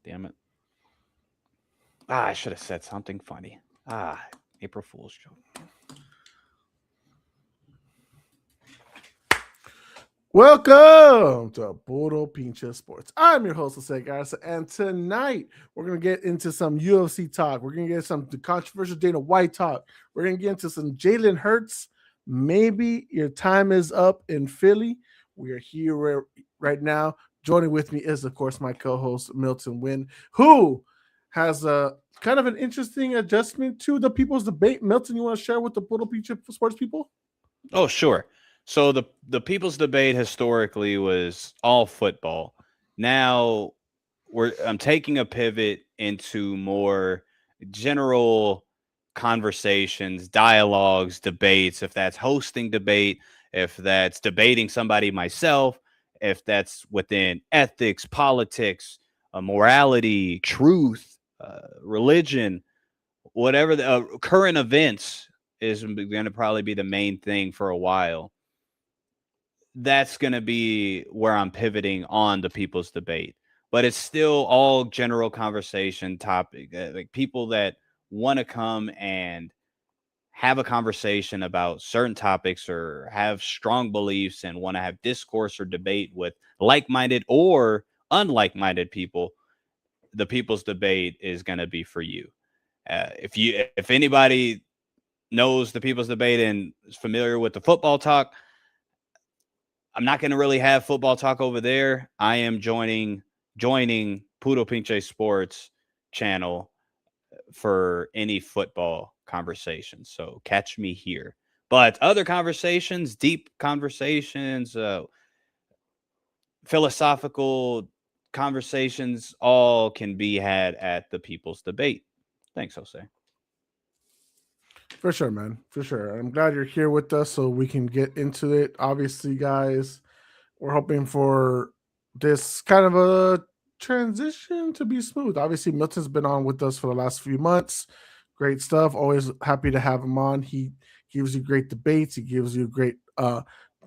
Damn it. I should have said something funny. April Fool's joke. Welcome to Puro Pinche Sports. I'm your host, Jose Garza, and tonight we're going to get into some UFC talk. We're going to get some controversial Dana White talk. We're going to get into some Jalen Hurts. Maybe your time is up in Philly. We are here right now. Joining with me is, of course, my co-host, Milton Wynn, who has a kind of an interesting adjustment to the people's debate. Milton, you want to share with the Puro Pinche Sports people? Oh, sure. So the people's debate historically was all football. Now I'm taking a pivot into more general conversations, dialogues, debates, if that's hosting debate, if that's debating somebody myself, if that's within ethics, politics, morality, truth, religion, whatever the current events is going to probably be the main thing for a while. That's going to be where I'm pivoting on the people's debate. But it's still all general conversation topic, like people that want to come and have a conversation about certain topics or have strong beliefs and want to have discourse or debate with like-minded or unlike-minded people. The people's debate is going to be for you. If anybody knows the people's debate and is familiar with the football talk, I'm not going to really have football talk over there. I am joining Puro Pinche Sports channel for any football conversation. So catch me here. But other conversations, deep conversations, philosophical conversations, all can be had at the people's debate. Thanks, Jose. For sure, man. For sure. I'm glad you're here with us so we can get into it. Obviously, guys, we're hoping for this kind of a transition to be smooth. Obviously, Milton's been on with us for the last few months. Great stuff. Always happy to have him on. He gives you great debates. He gives you great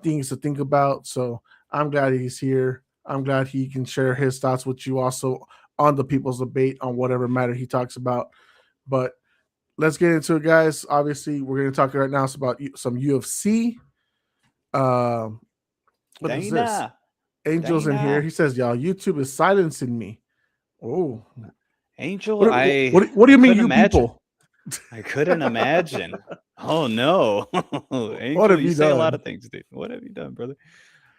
things to think about. So I'm glad he's here. I'm glad he can share his thoughts with you also on the people's debate on whatever matter he talks about. But let's get into it, guys. Obviously, we're going to talk right now about some UFC. What is this? Dana. Angel's in here. He says, "Y'all, YouTube is silencing me." Oh, Angel, what do you mean, you imagine. people? I couldn't imagine. Oh no, Angel, What have you you say a done? lot of things, dude. What have you done, brother?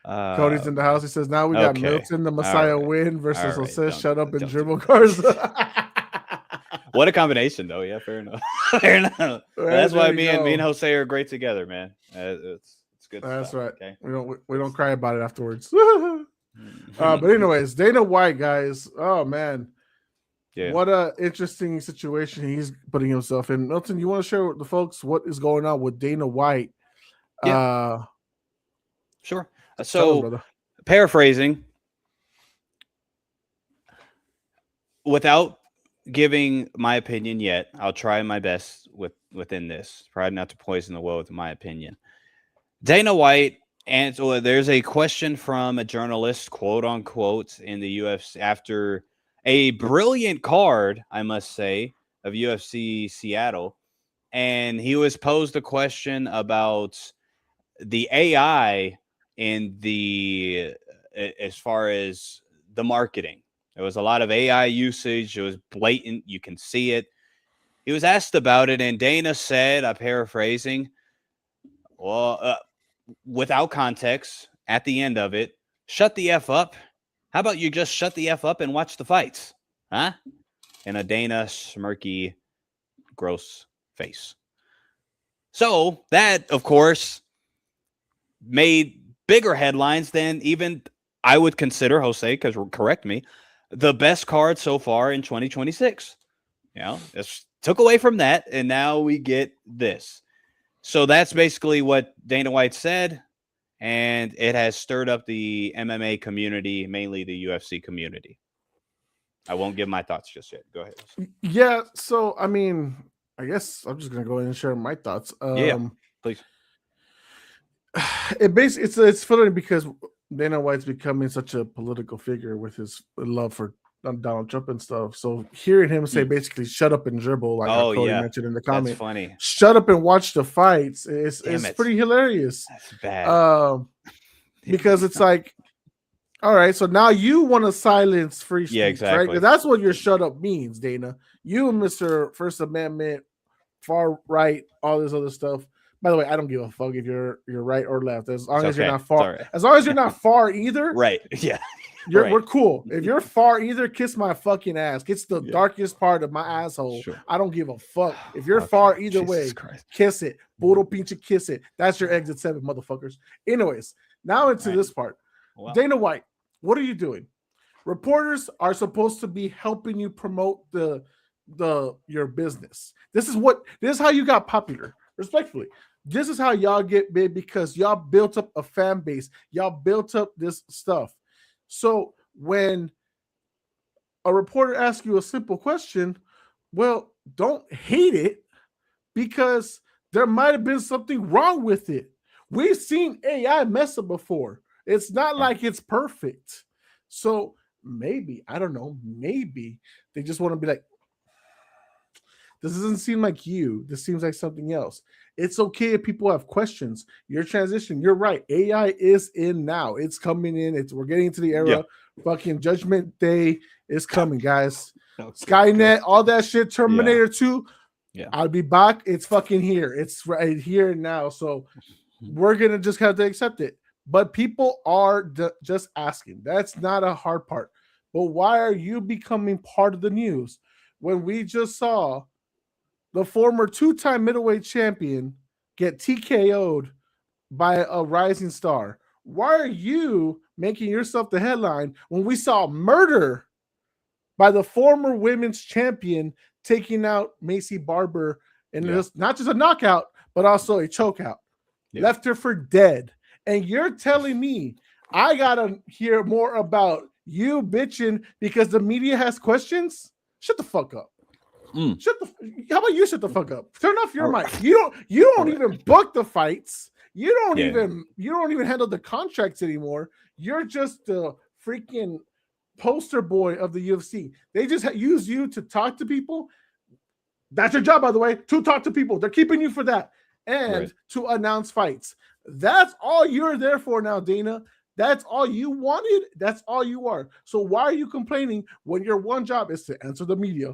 Cody's in the house. He says, "Now we got Okay. Milton, the All Messiah right. win versus All right. Jose. Shut up and Don't dribble do cars." What a combination, though. Yeah, fair enough. Fair enough. That's why me and Jose are great together, man. It's good That's stuff. right. Okay. We don't cry about it afterwards. But anyways, Dana White, guys. Oh man, Yeah. what a interesting situation he's putting himself in. Milton, you want to share with the folks what is going on with Dana White? Yeah. Sure. Tell us, So, brother. paraphrasing, without giving my opinion yet, I'll try my best within this. Try not to poison the well with my opinion. Dana White, and so there's a question from a journalist, quote unquote, in the UFC after a brilliant card, I must say, of UFC Seattle. And he was posed a question about the AI in the as far as the marketing. There was a lot of AI usage. It was blatant. You can see it. He was asked about it, and Dana said, I'm paraphrasing, well, without context, at the end of it, shut the F up. How about you just shut the F up and watch the fights? Huh? And a Dana smirky, gross face. So that, of course, made bigger headlines than even I would consider, Jose, because correct me, the best card so far in 2026. You know, it's took away from that, and now we get this. So that's basically what Dana White said, and it has stirred up the MMA community, mainly the UFC community. I won't give my thoughts just yet. Go ahead. Yeah, so I mean, I guess I'm just gonna go ahead and share my thoughts. Yeah, please. It's funny because Dana White's becoming such a political figure with his love for on Donald Trump and stuff. So hearing him say basically "shut up and dribble," like how Oh Cody yeah, mentioned in the that's comment, funny. "shut up and watch the fights," Damn is it, pretty hilarious. that's bad. Because it's like, all right, so now you want to silence free speech, Yeah, right? exactly. Because that's what your "shut up" means, Dana. You, Mr. First Amendment, far right, all this other stuff. By the way, I don't give a fuck if you're right or left, as long It's as you're okay. not It's far. all right. As long as you're not far either, Right. Yeah. we're Right. cool. If you're far either, kiss my fucking ass. Kiss the Yeah. darkest part of my asshole. Sure. I don't give a fuck. If you're Okay. far either Jesus way, Christ. kiss it. Puro Pinche, kiss it. That's your exit 7, motherfuckers. Anyways, now into Right. this part. Well, Dana White, what are you doing? Reporters are supposed to be helping you promote your business. This is how you got popular. Respectfully, this is how y'all get big, because y'all built up a fan base. Y'all built up this stuff. So when a reporter asks you a simple question, well, don't hate it, because there might have been something wrong with it. We've seen AI mess up before. It's not like it's perfect. So maybe, I don't know, maybe they just want to be like, this doesn't seem like you. This seems like something else. It's okay if people have questions. Your transition, you're right. AI is in now. It's coming in. We're getting into the era. Yeah. Fucking Judgment Day is coming, guys. Okay, Skynet, good. all that shit, Terminator 2. Yeah. I'll be back. It's fucking here. It's right here now. So we're going to just have to accept it. But people are just asking. That's not a hard part. But why are you becoming part of the news when we just saw the former 2-time middleweight champion get TKO'd by a rising star? Why are you making yourself the headline when we saw murder by the former women's champion taking out Macy Barber, and it's not just a knockout, but also a chokeout? Left her for dead. And you're telling me I gotta hear more about you bitching because the media has questions? Shut the fuck up. How about you shut the fuck up? Turn off your mic. You don't even book the fights. You don't even handle the contracts anymore. You're just the freaking poster boy of the UFC. They just use you to talk to people. That's your job, by the way, to talk to people. They're keeping you for that, and to announce fights. That's all you're there for now, Dana. That's all you wanted. That's all you are. So why are you complaining when your one job is to answer the media?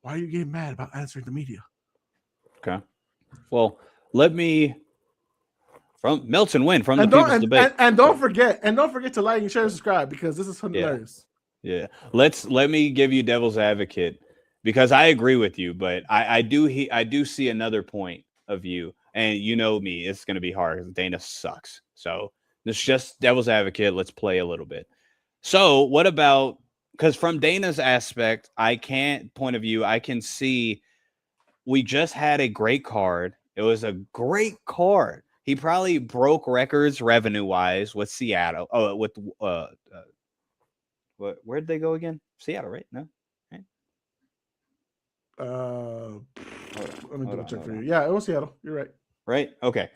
Why are you getting mad about answering the media? Okay. Well, let me from Milton Win from the People's Debate. And don't forget to like and share and subscribe, because this is hilarious. Yeah. Let me give you devil's advocate, because I agree with you, but I do see another point of view, and you know me, it's going to be hard because Dana sucks. So it's just devil's advocate. Let's play a little bit. So what about, because from Dana's aspect, I can see we just had a great card. It was a great card. He probably broke records revenue wise with Seattle. Oh, with where'd they go again? Seattle, right? No. Right? Let me double check for you. Yeah, it was Seattle. You're right. Right. Okay.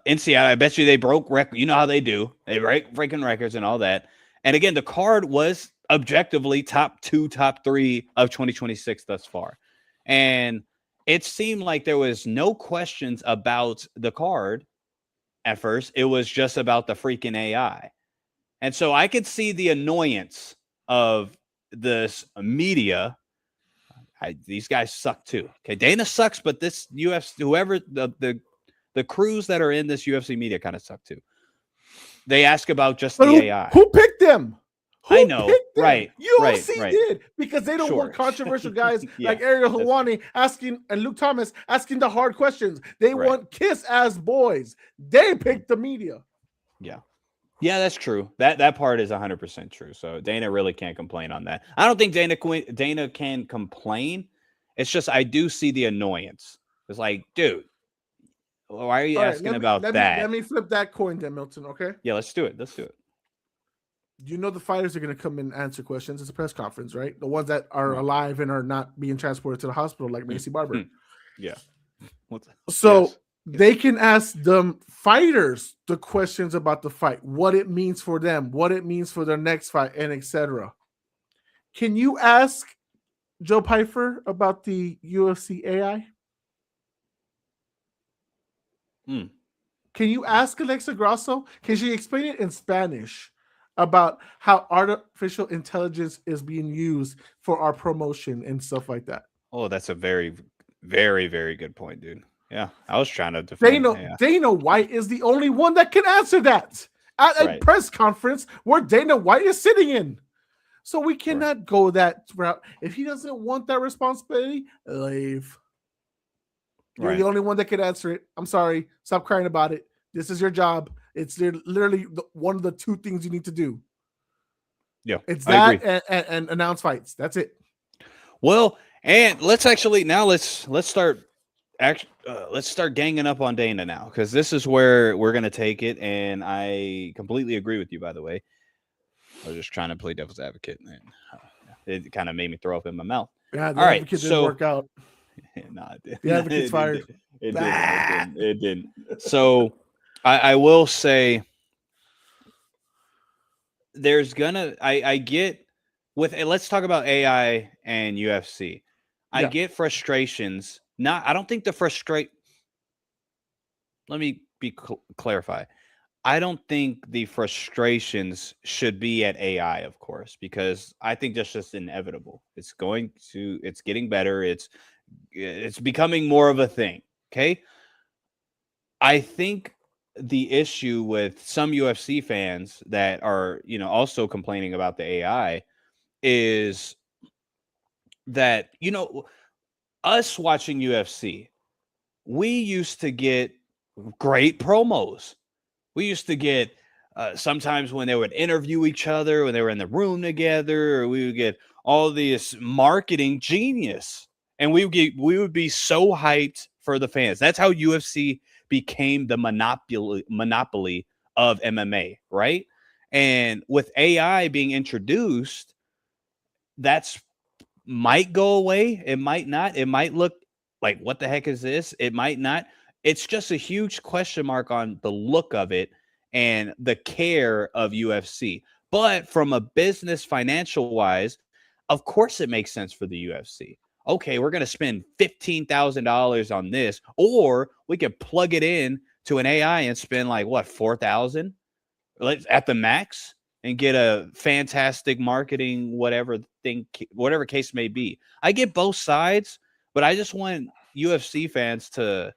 In Seattle, I bet you they broke record. You know how they do. They break freaking records and all that. And again, the card was objectively top 2, top 3 of 2026 thus far. And it seemed like there was no questions about the card at first. It was just about the freaking AI. And so I could see the annoyance of this media. These guys suck too. Okay. Dana sucks, but this UFC, whoever the crews that are in this UFC media kind of suck too. They ask about just the AI. Who picked them? I know, right? UFC did, because they don't want controversial guys like Ariel Helwani asking and Luke Thomas asking the hard questions. They want kiss-ass boys. They picked the media. Yeah, that's true. That part is 100% true. So Dana really can't complain on that. I don't think Dana can complain. It's just I do see the annoyance. It's like, dude, why are you asking about that? Let me flip that coin then, Milton, okay? Yeah, let's do it. You know the fighters are going to come in and answer questions. It's a press conference, right? The ones that are alive and are not being transported to the hospital, like Macy Barber. Yeah. They can ask them fighters the questions about the fight, what it means for them, what it means for their next fight, and etc. Can you ask Joe Pfeiffer about the UFC AI? Hmm. Can you ask Alexa Grasso? Can she explain it in Spanish about how artificial intelligence is being used for our promotion and stuff like that? Oh, that's a very, very, very good point, dude. Yeah, I was trying to defend. Dana Yeah, Dana White is the only one that can answer that at a right. press conference where Dana White is sitting in. So we Right. cannot go that route. If he doesn't want that responsibility, leave. You're the Right. only one that can answer it. I'm sorry. Stop crying about it. This is your job. It's literally one of the two things you need to do. Yeah, It's I agree. that and announce fights. That's it. Well, and let's start let's start ganging up on Dana now, because this is where we're gonna take it, and I completely agree with you. By the way, I was just trying to play devil's advocate, and it kind of made me throw up in my mouth. Yeah, the All right, advocate didn't so work out. no, it The didn't. advocate's fired. It didn't. It didn't. It didn't. So I will say there's gonna I get with let's talk about AI and UFC. I Yeah. get frustrations. Not I don't think the frustrate. Let me clarify. I don't think the frustrations should be at AI, of course, because I think that's just inevitable. It's getting better. It's becoming more of a thing. Okay. I think the issue with some UFC fans that are, also complaining about the AI is that, us watching UFC, we used to get great promos. We used to get sometimes when they would interview each other, when they were in the room together, or we would get all this marketing genius, and we would be so hyped for the fans. That's how UFC became the monopoly of MMA, right? And with AI being introduced, that's might go away. It might not. It might look like, what the heck is this? It might not. It's just a huge question mark on the look of it and the care of UFC. But from a business financial wise, of course it makes sense for the UFC. Okay, we're going to spend $15,000 on this, or we could plug it in to an AI and spend like what, 4,000 at the max, and get a fantastic marketing, whatever case may be. I get both sides, but I just want UFC fans to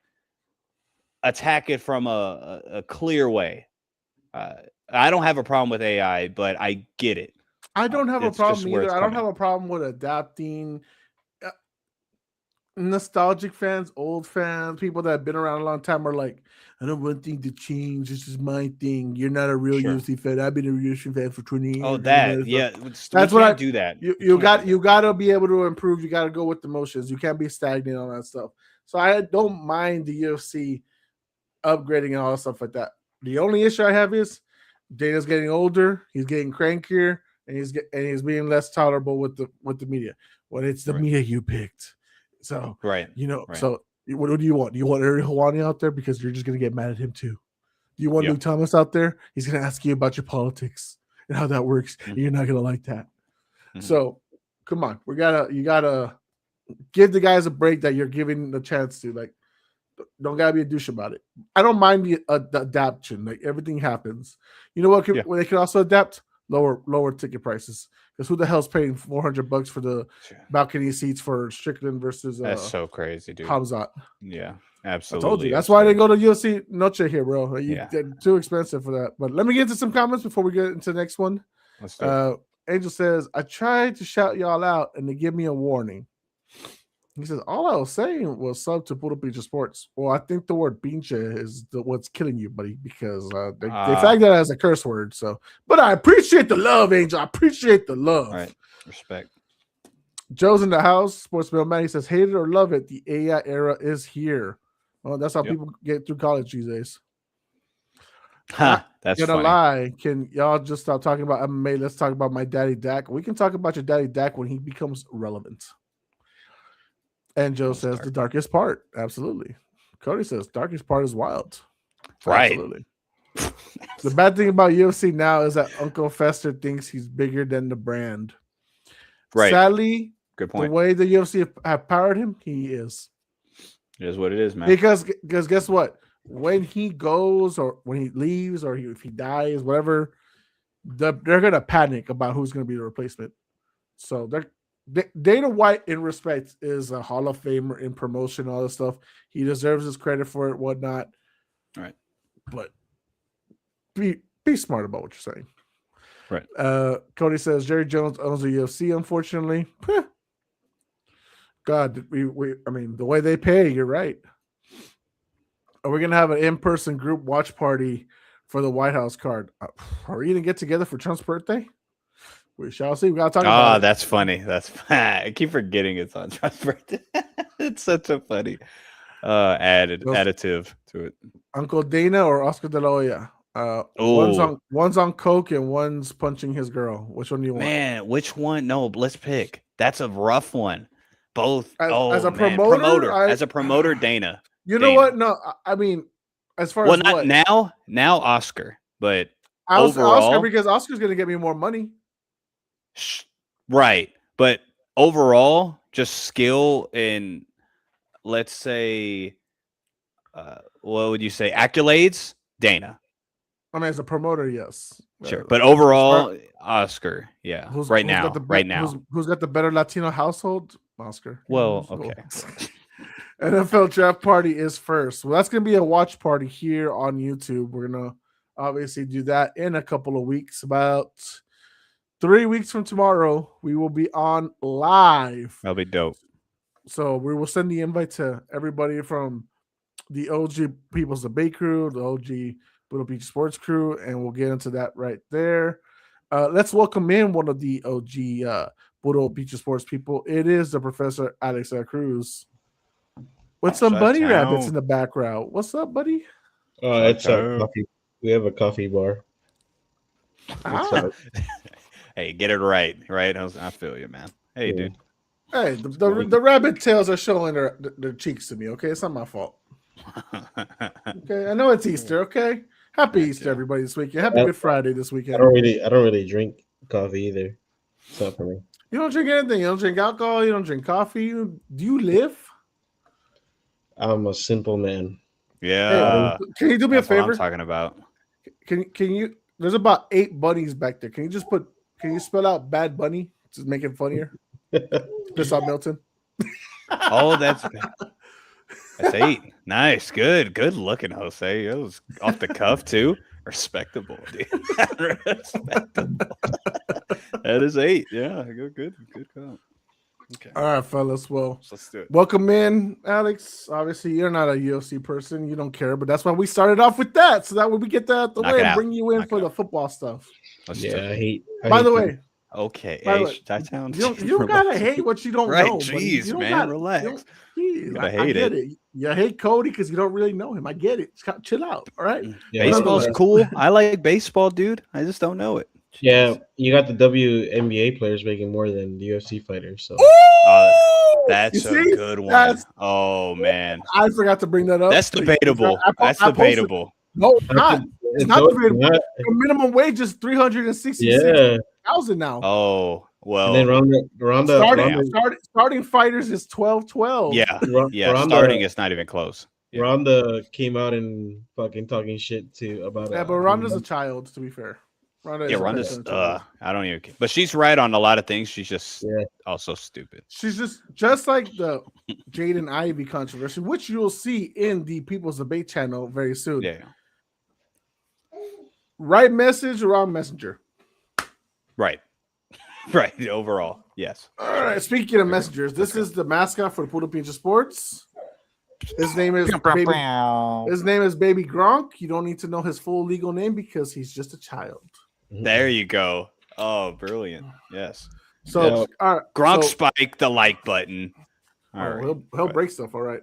attack it from a clear way. Uh, I don't have a problem with AI, but I get it. I don't have a It's problem just where either. it's I don't coming. have a problem with adapting. Nostalgic fans, old fans, people that have been around a long time are like, I don't want things to change. This is my thing. You're not a real Sure. UFC fan. I've been a UFC fan for 20 Oh, years. that, yeah. We That's what can't do that. you We you can't do got that. you got to be able to improve. You got to go with the motions. You can't be stagnant on that stuff. So I don't mind the UFC upgrading and all that stuff like that. The only issue I have is Dana's getting older. He's getting crankier, and he's being less tolerable with the media. When it's the Right. media you picked, so Right. Right. So what do you want? Do you want Ariel Hawani out there because you're just gonna get mad at him too? Do you want Yeah. Luke Thomas out there? He's gonna ask you about your politics and how that works. Mhm. And you're not gonna like that. Mhm. So come on, you gotta give the guys a break that you're giving the chance to. Like, don't gotta be a douche about it. I don't mind the adaptation. Like, everything happens. You know what? Yeah. They can also adapt lower ticket prices, because who the hell's paying $400 for the balcony seats for Strickland versus That's so crazy, dude. Hamzat? Yeah, I absolutely. told you that's why I didn't absurd. go to UFC Noche here, bro. Yeah. They're too expensive for that. But let me get into some comments before we get into the next one. Let's do it. Angel says, I tried to shout y'all out and they give me a warning. He says, all I was saying was sub to Puro Pinche Sports. Well, I think the word pinche is what's killing you, buddy, because they flagged that as a curse word. So, but I appreciate the love, Angel. I appreciate the love. All right. Respect. Joe's in the house. Sports Mailman, he says, hate it or love it, the AI era is here. Well, that's how people get through college these days. Huh, that's gonna funny. lie. Can y'all just stop talking about MMA? Let's talk about my daddy Dak. We can talk about your daddy Dak when he becomes relevant. And Joe says dark. the darkest part. Absolutely. Cody says darkest part is wild. Right. Absolutely. The bad thing about UFC now is that Uncle Fester thinks he's bigger than the brand. Right. Sadly, Good the point. way the UFC have powered him, he is. It is what it is, man. Because guess what? When he goes or when he leaves or if he dies, whatever, they're gonna panic about who's gonna be the replacement. So Dana White, in respect, is a Hall of Famer in promotion, all this stuff. He deserves his credit for it, whatnot. Right. But be smart about what you're saying. Right. Cody says Jerry Jones owns the UFC, unfortunately. God, I mean, the way they pay, you're right. Are we gonna have an in-person group watch party for the White House card? Are we gonna get together for Trump's birthday? We shall see. We gotta talk about it. That's funny. I keep forgetting it's on Trump's birthday. It's such a funny additive to it. Uncle Dana or Oscar De La Hoya? One's on coke and one's punching his girl. Which one do you want? Man, which one? No, let's pick. That's a rough one. Both. As a man. promoter, as a promoter, Dana. You know what? No, I mean, as far as not what? now Oscar, but overall, Oscar, because Oscar's gonna get me more money. Right, but overall, just skill and let's say, what would you say? Accolades, Dana. I mean, as a promoter, yes, sure, but overall, Oscar, yeah. Who's got the better Latino household? Oscar. Well, okay. NFL draft party is first. Well, that's gonna be a watch party here on YouTube. We're gonna obviously do that in a couple of weeks. About 3 weeks from tomorrow, we will be on live. That'll be dope. So we will send the invite to everybody from the OG People's Debate crew, the OG Puro Pinche Sports crew, and we'll get into that right there. Let's welcome in one of the OG Puro Pinche Sports people. It is the Professor Alex Cruz with some bunny rabbits in the background. What's up, buddy? It's a coffee. We have a coffee bar. Hey, get it right? I feel you, man. Hey, dude. Hey, the rabbit tails are showing their cheeks to me. Okay, it's not my fault. Okay, I know it's Easter. Okay, happy Easter, everybody, this weekend. Happy Good Friday this weekend. I don't really drink coffee either. It's not for me. You don't drink anything. You don't drink alcohol. You don't drink coffee. Do you live? I'm a simple man. Yeah. Hey, can you do me a favor? What I'm talking about. Can you? There's about 8 bunnies back there. Can you just Can you spell out Bad Bunny to make it funnier? Just on Milton. Oh, that's 8. Nice, good looking, Jose. It was off the cuff too. Respectable, dude. Respectable. That is 8. Yeah, good call. Okay. All right, fellas. Well, let's do it. Welcome in, Alex. Obviously, you're not a UFC person. You don't care, but that's why we started off with that. So that way we get that out the way and bring you in for the football stuff. I hate. By the way. Okay, you don't gotta hate what you don't know. Jeez, man, relax. I get it. You hate Cody because you don't really know him. I get it. Chill out. All right. Yeah, baseball's cool. I like baseball, dude. I just don't know it. Jeez. Yeah, you got the WNBA players making more than the UFC fighters. So that's a good one. Oh man, I forgot to bring that up. That's debatable. That's debatable. No, it's not. It's not debatable. The minimum wage is $366,000 now. Oh well. And then Ronda starting fighters is $12,12. Yeah. Starting is not even close. Yeah. Ronda came out and fucking talking shit about it. Yeah, but Ronda's a child, to be fair. Ronda's I don't even care. But she's right on a lot of things. She's just also stupid. She's just like the Jaden Ivey controversy, which you'll see in the People's Debate channel very soon. Yeah. Right message, wrong messenger. Right. Overall, yes. All right. Speaking of messengers, this is the mascot for Puro Pinche Sports. His name is Baby Gronk. You don't need to know his full legal name because he's just a child. There you go. Oh, brilliant. Yes. So Gronk spike the like button. All right. He'll break stuff. All right.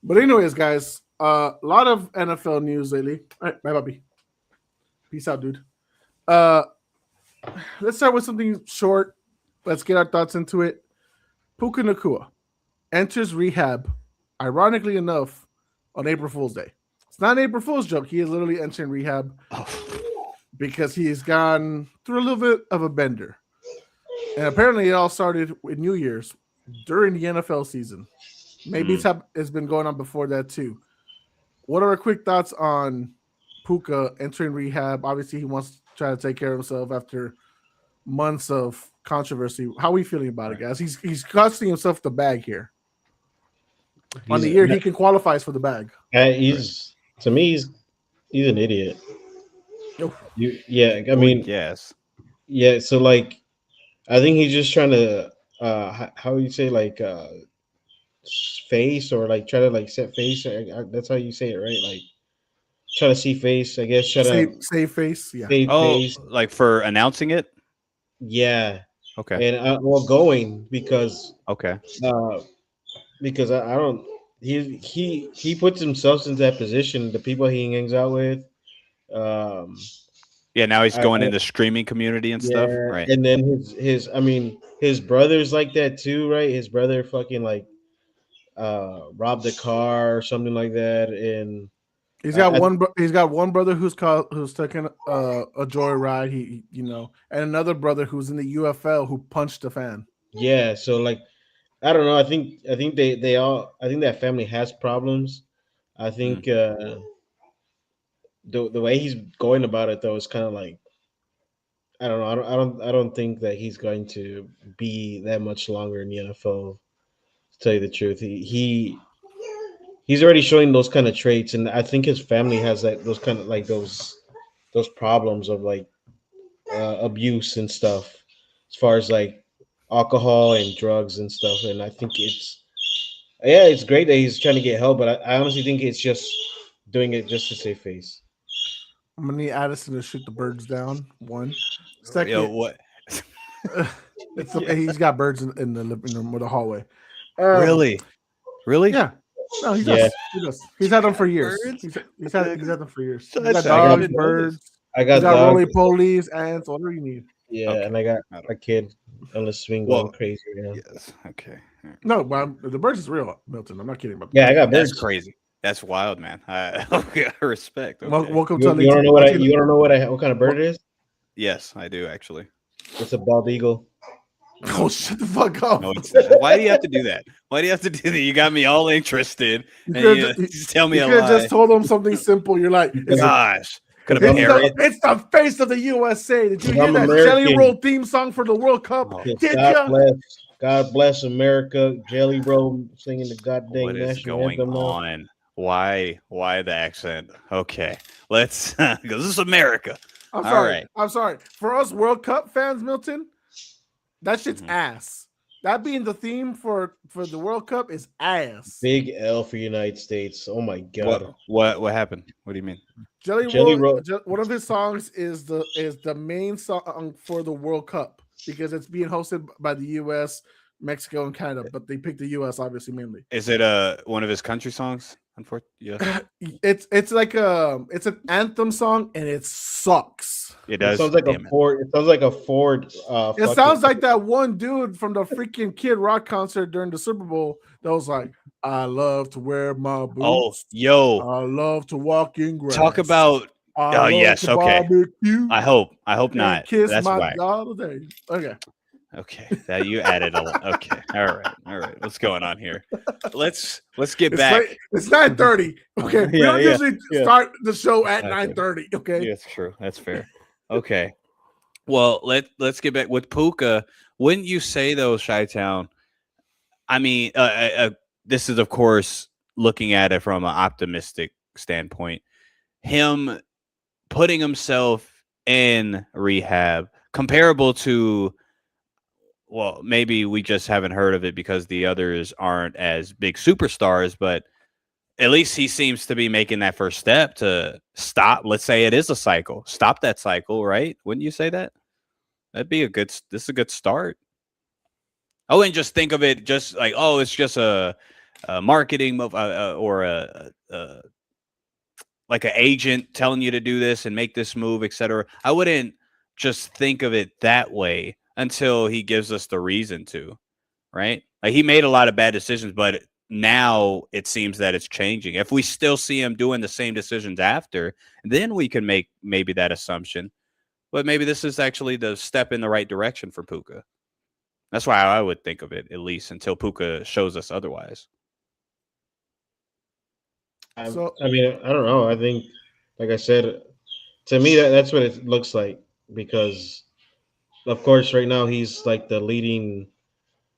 But anyways, guys, a lot of NFL news lately. All right, bye, Bobby. Peace out, dude. Let's start with something short. Let's get our thoughts into it. Puka Nacua enters rehab, ironically enough, on April Fool's Day. It's not an April Fool's joke. He is literally entering rehab because he has gone through a little bit of a bender. And apparently, it all started with New Year's during the NFL season. Maybe it's been going on before that too. What are our quick thoughts on Puka entering rehab? Obviously, he wants to try to take care of himself after months of controversy. How are we feeling about it, guys? He's costing himself the bag here. On the year, he can qualify for the bag. He's to me, he's an idiot. I mean, yes. Yeah, so like I think he's just trying to how you say like face or like try to like set face. That's how you say it, right? Like try to see face, I guess. Try to save face, yeah. save face. Like for announcing it. Yeah. Okay. And going because okay. Because I don't. He puts himself in that position. The people he hangs out with. Yeah, now he's going in the streaming community and stuff, right? And then his brother's like that too, right? His brother fucking like robbed a car or something like that, and he's got one brother who's taking a joyride. He and another brother who's in the UFL who punched a fan. Yeah, so like I don't know. I think they all. I think that family has problems. I think the way he's going about it though is kind of like I don't know. I don't think that he's going to be that much longer in the NFL. To tell you the truth, he's already showing those kind of traits, and I think his family has those kind of like those problems of like abuse and stuff, as far as like alcohol and drugs and stuff. And I think it's great that he's trying to get help, but I honestly think it's just doing it just to save face. I'm gonna need Addison to shoot the birds down. One. Second, yo, what? He's got birds in the living room or the hallway. Really? Yeah. No, he does. He does. He's had them for years. He's had them for years. He's got dogs, birds. I got roly polies, ants, whatever you need. Yeah, and I got a kid on the swing going crazy right now. Yes. Okay. No, but the birds is real, Milton. I'm not kidding about that. Yeah, I got birds. That's crazy. That's wild, man. I respect. Okay. Welcome to you want to know what what kind of bird it is? Yes, I do actually. It's a bald eagle. Oh, shut the fuck up! No, it's not. Why do you have to do that? Why do you have to do that? You got me all interested, and you just tell me a lie. You could have just told them something simple. You're like, gosh, could have been Harriet. It's the face of the USA. Did you hear that Jelly Roll theme song for the World Cup? Did God bless America. Jelly Roll singing the goddamn national anthem. What is going on? Why the accent? Okay, let's because this is America. I'm sorry. For us World Cup fans, Milton, that shit's ass. That being the theme for the World Cup is ass. Big L for United States. Oh my god. What happened? What do you mean? Jelly Roll. One of his songs is the main song for the World Cup because it's being hosted by the US, Mexico, and Canada, but they picked the US obviously mainly. Is it one of his country songs? Unfortunately, it's like it's an anthem song and it sucks. It does. It sounds like a Ford. It sounds like a Ford. It sounds like that one dude from the freaking Kid Rock concert during the Super Bowl that was like, "I love to wear my boots. Oh, yo, I love to walk in grass. Talk about." Oh yes, okay. Barbecue. I hope not. Kiss That's my God today. Okay, that you added a lot. Okay, all right. What's going on here? Let's get back. It's 9:30. Okay, we don't usually start the show at 9:30. Okay, yeah, that's true. That's fair. Okay, well let's get back with Puka. Wouldn't you say though, Chi-Town? I mean, this is of course looking at it from an optimistic standpoint. Him putting himself in rehab, comparable to. Well, maybe we just haven't heard of it because the others aren't as big superstars, but at least he seems to be making that first step to stop. Let's say it is a cycle. Stop that cycle, right? Wouldn't you say that? This is a good start. I wouldn't just think of it just like, oh, it's just a marketing move or like an agent telling you to do this and make this move, etc. I wouldn't just think of it that way until he gives us the reason to, right? Like he made a lot of bad decisions, but now it seems that it's changing. If we still see him doing the same decisions after, then we can make maybe that assumption. But maybe this is actually the step in the right direction for Puka. That's why I would think of it, at least until Puka shows us otherwise. So I mean, I don't know. I think, like I said, to me that's what it looks like because, of course, right now he's like the leading.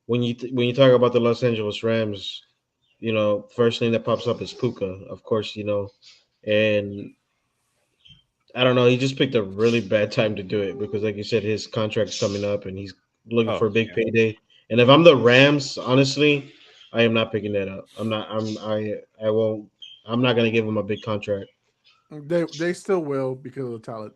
When you talk about the Los Angeles Rams, first thing that pops up is Puka, of course, and I don't know. He just picked a really bad time to do it because, like you said, his contract's coming up and he's looking for Oh a big yeah, payday. And if I'm the Rams, honestly, I am not picking that up. I'm not. I won't. I'm not gonna give him a big contract. they still will because of the talent.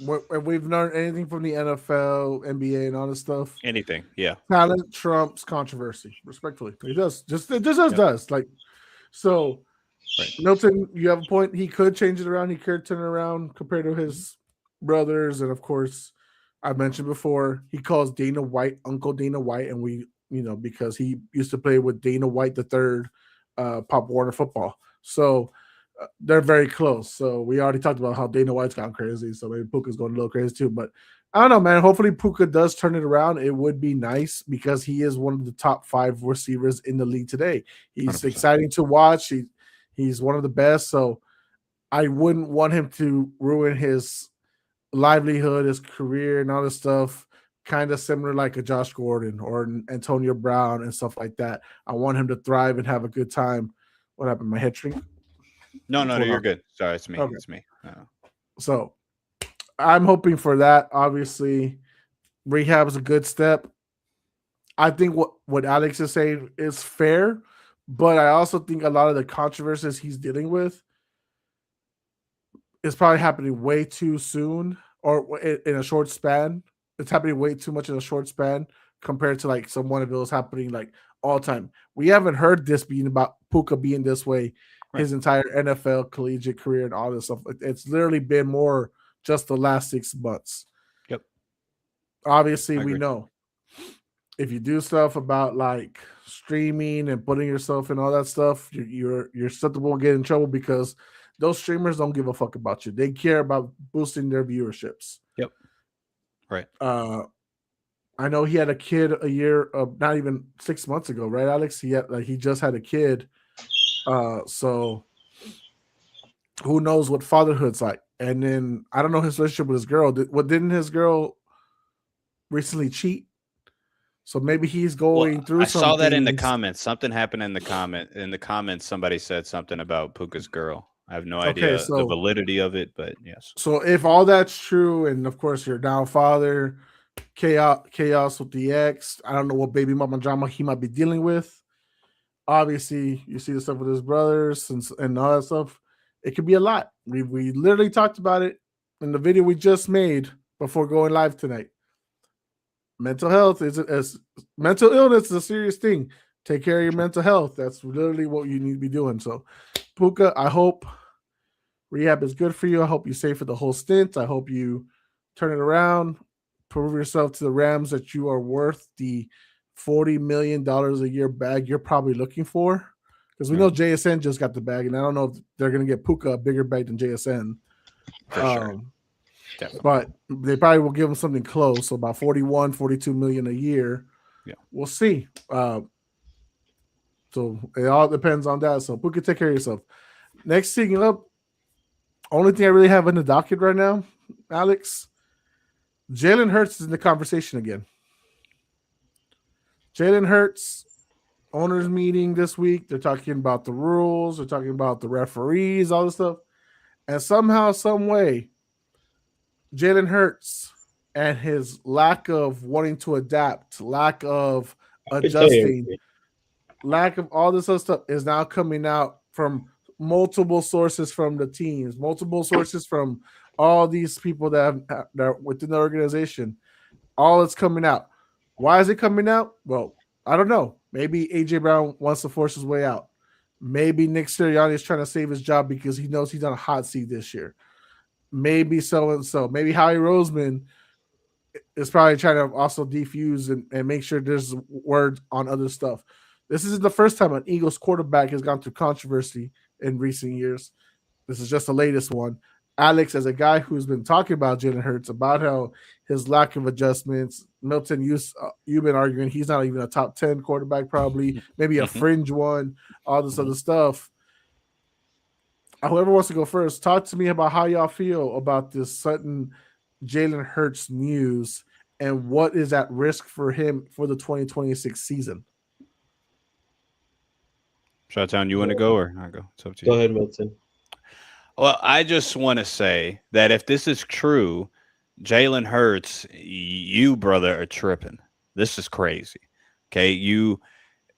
If we've learned anything from the NFL, NBA, and all this stuff, anything. Yeah, talent trumps controversy. Respectfully, it does. Just yep. does. Like so. Right. Milton, you have a point. He could change it around. He could turn it around compared to his brothers, and of course, I mentioned before he calls Dana White Uncle Dana White, and because he used to play with Dana White the third, Pop Warner football. So they're very close. So we already talked about how Dana White's gone crazy. So maybe Puka's going a little crazy too. But I don't know, man. Hopefully Puka does turn it around. It would be nice because he is one of the top 5 receivers in the league today. He's 100%. exciting to watch. He's one of the best. So I wouldn't want him to ruin his livelihood, his career, and all this stuff. Kind of similar like a Josh Gordon or an Antonio Brown and stuff like that. I want him to thrive and have a good time. What happened? My head shrink? No, no, no, Hold you're on. good. Sorry, it's me. Okay. It's me. So I'm hoping for that. Obviously, rehab is a good step. I think what Alex is saying is fair, but I also think a lot of the controversies he's dealing with is probably happening way too soon or in a short span. It's happening way too much in a short span compared to like someone if it was happening like all time. We haven't heard this being about Puka being this way Right. his entire NFL collegiate career and all this stuff. It's literally been more just the last 6 months. Yep. Obviously, I we agree. know if you do stuff about like streaming and putting yourself in all that stuff, you're susceptible to get in trouble because those streamers don't give a fuck about you. They care about boosting their viewerships. Yep. Right. I know he had a kid a year, not even 6 months ago, right, Alex? He just had a kid. So who knows what fatherhood's like? And then I don't know his relationship with his girl. Didn't his girl recently cheat? So maybe he's going through I saw that in the things. comments. Something happened in the comment. In the comments, somebody said something about Puka's girl. I have no Okay, idea the so validity of it, but yes. so if all that's true, and of course you're now father, chaos with the ex. I don't know what baby mama drama he might be dealing with. Obviously, you see the stuff with his brothers and all that stuff. It could be a lot. We literally talked about it in the video we just made before going live tonight. Mental health mental illness is a serious thing. Take care of your mental health. That's literally what you need to be doing. So, Puka, I hope rehab is good for you. I hope you stay for the whole stint. I hope you turn it around, prove yourself to the Rams that you are worth the $40 million a year bag you're probably looking for. Because we know JSN just got the bag, and I don't know if they're going to get Puka a bigger bag than JSN. For sure. Definitely. But they probably will give him something close, so about 41, 42 million a year. Yeah. We'll see. So it all depends on that. So Puka, take care of yourself. Next thing up, only thing I really have in the docket right now, Alex, Jalen Hurts is in the conversation again. Jalen Hurts, owners meeting this week. They're talking about the rules. They're talking about the referees, all this stuff. And somehow, some way, Jalen Hurts and his lack of wanting to adapt, lack of adjusting, lack of all this other stuff is now coming out from multiple sources from the teams, multiple sources from all these people that are within the organization. All it's coming out. Why is it coming out? Well, I don't know. Maybe AJ Brown wants to force his way out. Maybe Nick Sirianni is trying to save his job because he knows he's on a hot seat this year. Maybe so and so. Maybe Howie Roseman is probably trying to also defuse and make sure there's word on other stuff. This isn't the first time an Eagles quarterback has gone through controversy in recent years. This is just the latest one. Alex, as a guy who's been talking about Jalen Hurts, about how his lack of adjustments, Milton, you've been arguing he's not even a top 10 quarterback, probably, maybe a fringe one, all this other stuff. Whoever wants to go first, talk to me about how y'all feel about this sudden Jalen Hurts news and what is at risk for him for the 2026 season. Shot you want to go or I go? It's up to Go you. ahead, Milton. Well, I just want to say that if this is true, Jalen Hurts, you brother are tripping. This is crazy. Okay, you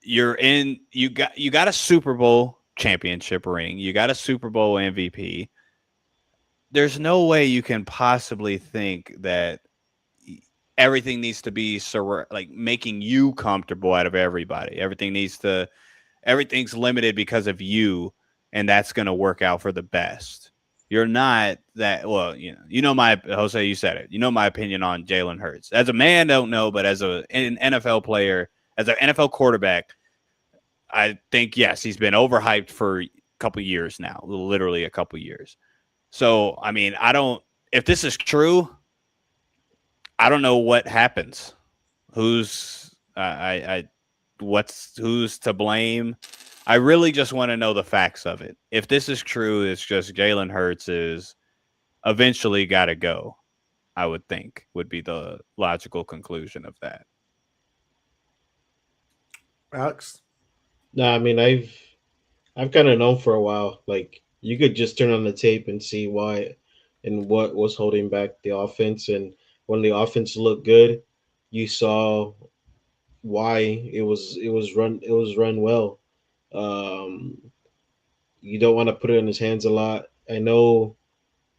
got a Super Bowl championship ring. You got a Super Bowl MVP. There's no way you can possibly think that everything needs to be like making you comfortable out of everybody. Everything's limited because of you, and that's going to work out for the best. You're not that well. My Jose. You said it. You know my opinion on Jalen Hurts. As a man, don't know, but as an NFL player, as an NFL quarterback, I think yes, he's been overhyped for a couple years now, literally a couple years. So I mean, I don't. If this is true, I don't know what happens. Who's who's to blame? I really just want to know the facts of it. If this is true, it's just Jalen Hurts is eventually got to go. I would think would be the logical conclusion of that. Alex? No, I mean I've kind of known for a while. Like you could just turn on the tape and see why and what was holding back the offense. And when the offense looked good, you saw why it was run well. Um, you don't want to put it in his hands a lot. I know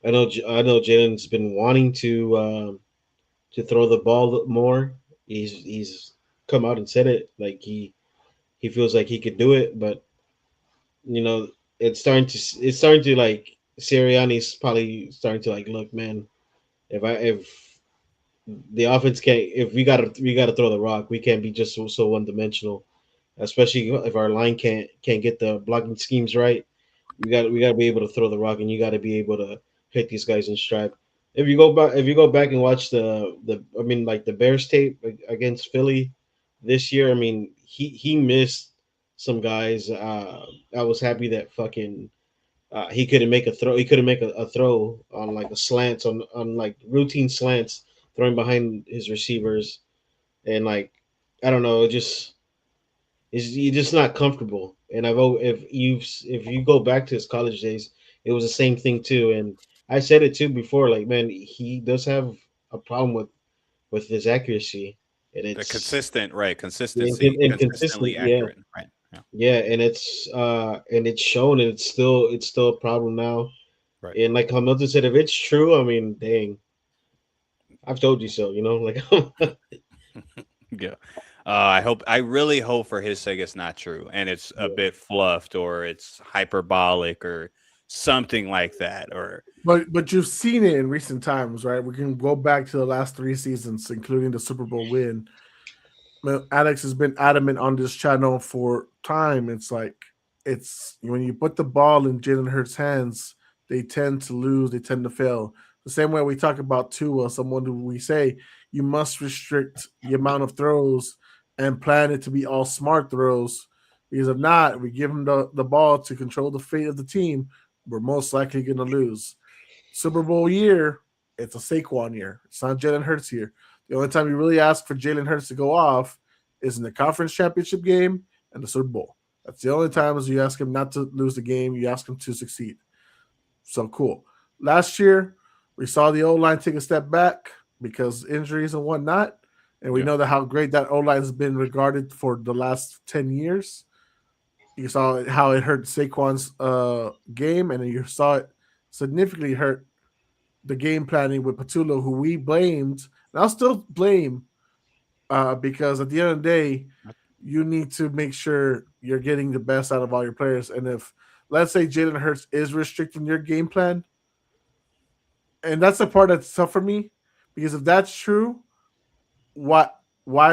Jalen's been wanting to throw the ball more. He's come out and said it like he feels like he could do it, but you know it's starting to like Sirianni's probably starting to like look, man. If the offense can't, if we gotta throw the rock, we can't be just so one dimensional. Especially if our line can't get the blocking schemes right. We gotta be able to throw the rock, and you gotta be able to hit these guys in stride. If you go back and watch the I mean like the Bears tape against Philly this year, I mean he missed some guys. I was happy that fucking he couldn't make a throw. He couldn't make a throw on like a slants on like routine slants, throwing behind his receivers, and like I don't know, you're just not comfortable. And if you go back to his college days, it was the same thing too. And I said it too before, like man, he does have a problem with his accuracy, and The it's consistent, right? Consistency, inconsistent. consistently Yeah, accurate, right? Yeah, yeah, and it's shown, and it's still a problem now. right. And like how Milton said, if it's true, I mean, dang, I've told you so. Like Yeah. I really hope for his sake it's not true and it's a yeah, bit fluffed or it's hyperbolic or something like that. Or But you've seen it in recent times, right? We can go back to the last 3 seasons, including the Super Bowl win. Alex has been adamant on this channel for time. It's like it's when you put the ball in Jalen Hurts' hands, they tend to lose, they tend to fail. The same way we talk about Tua, someone who we say you must restrict the amount of throws and plan it to be all smart throws. Because if not, we give him the ball to control the fate of the team, we're most likely going to lose. Super Bowl year, it's a Saquon year. It's not Jalen Hurts year. The only time you really ask for Jalen Hurts to go off is in the conference championship game and the Super Bowl. That's the only right, times you ask him not to lose the game. You ask him to succeed. So cool. Last year, we saw the O line take a step back because injuries and whatnot. And we yeah, know that how great that O line has been regarded for the last 10 years. You saw how it hurt Saquon's game, and then you saw it significantly hurt the game planning with Patullo, who we blamed. And I'll still blame because at the end of the day, you need to make sure you're getting the best out of all your players. And if, let's say, Jalen Hurts is restricting your game plan, and that's the part that's tough for me because if that's true, why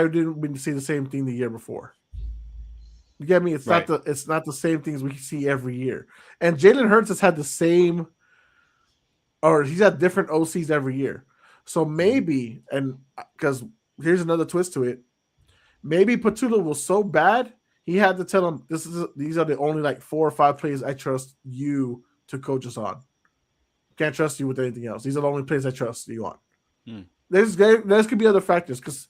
didn't we see the same thing the year before? You get me? right. It's not the same things we see every year. And Jalen Hurts has had the same or he's had different OCs every year. So maybe, and because here's another twist to it, maybe Patula was so bad he had to tell him these are the only like 4 or 5 plays I trust you to coach us on. Can't trust you with anything else. These are the only plays I trust you on. Hmm. There's could be other factors because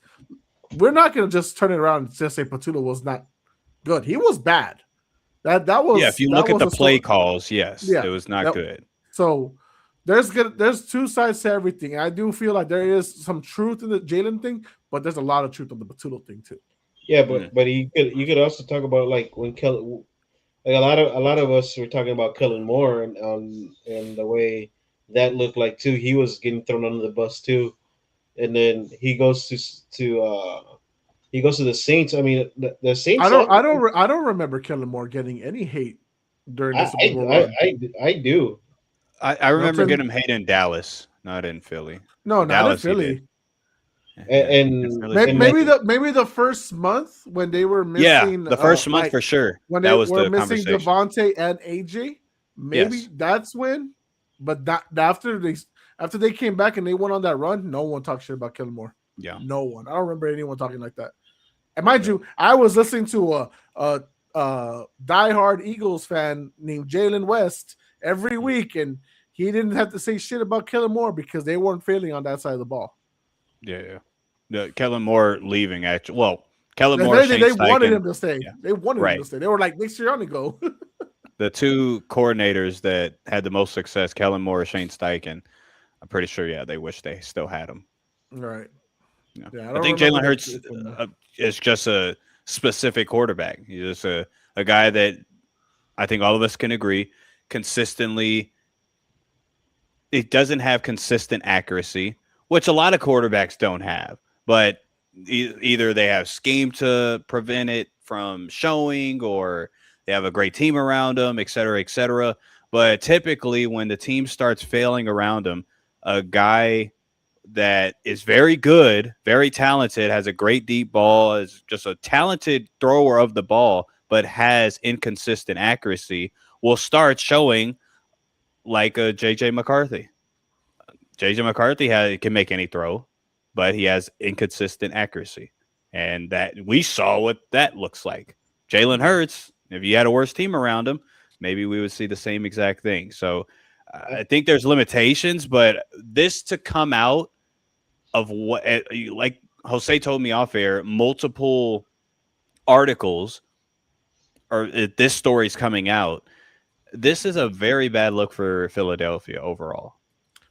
we're not gonna just turn it around and just say Patula was not good. He was bad. That Yeah, if was you that look at was the a play story. calls, yes, Yeah. it was not That, good. so there's 2 sides to everything. I do feel like there is some truth in the Jalen thing, but there's a lot of truth on the Patula thing too. Yeah, Mm. but you could also talk about like when Kellen, like a lot of us were talking about Kellen Moore and the way that looked like too. He was getting thrown under the bus too, and then he goes to the Saints. I mean, the Saints. I don't remember Kellen Moore getting any hate during the I Super Bowl I run. I, I do. I remember Milton, getting him hate in Dallas, not in Philly. no, In not in Dallas, he did. Philly. Yeah, in And Philly, he and then did. Maybe the first month when they were Yeah, missing the first month like for sure. when That they was were the missing conversation. Devontae and AJ, maybe Yes. that's when. But that after they came back and they went on that run, no one talked shit about Kellen Moore. Yeah. No one. I don't remember anyone talking like that. And mind Yeah. you, I was listening to a diehard Eagles fan named Jalen West every week, and he didn't have to say shit about Kellen Moore because they weren't failing on that side of the ball. Yeah, yeah. The Kellen Moore leaving actually. Well, Kellen If Moore, anything, Shane they wanted Steichen. him to stay. Yeah. They wanted him Right. to stay. They were like, next year on to go. The two coordinators that had the most success, Kellen Moore, Shane Steichen. I'm pretty sure. Yeah, they wish they still had him. Right. Yeah. Yeah, I I don't think remember Jalen them Hurts Kellen Moore. is just a specific quarterback. He's just a guy that I think all of us can agree consistently. It doesn't have consistent accuracy, which a lot of quarterbacks don't have. But either they have scheme to prevent it from showing, or they have a great team around them, et cetera, et cetera. But typically, when the team starts failing around them, a guy that is very good, very talented, has a great deep ball, is just a talented thrower of the ball, but has inconsistent accuracy, will start showing like a JJ McCarthy. JJ McCarthy can make any throw, but he has inconsistent accuracy. And that we saw what that looks like. Jalen Hurts, if you had a worse team around him, maybe we would see the same exact thing. So I think there's limitations, but this to come out of what, like Jose told me off air, multiple articles or this story's coming out. This is a very bad look for Philadelphia overall.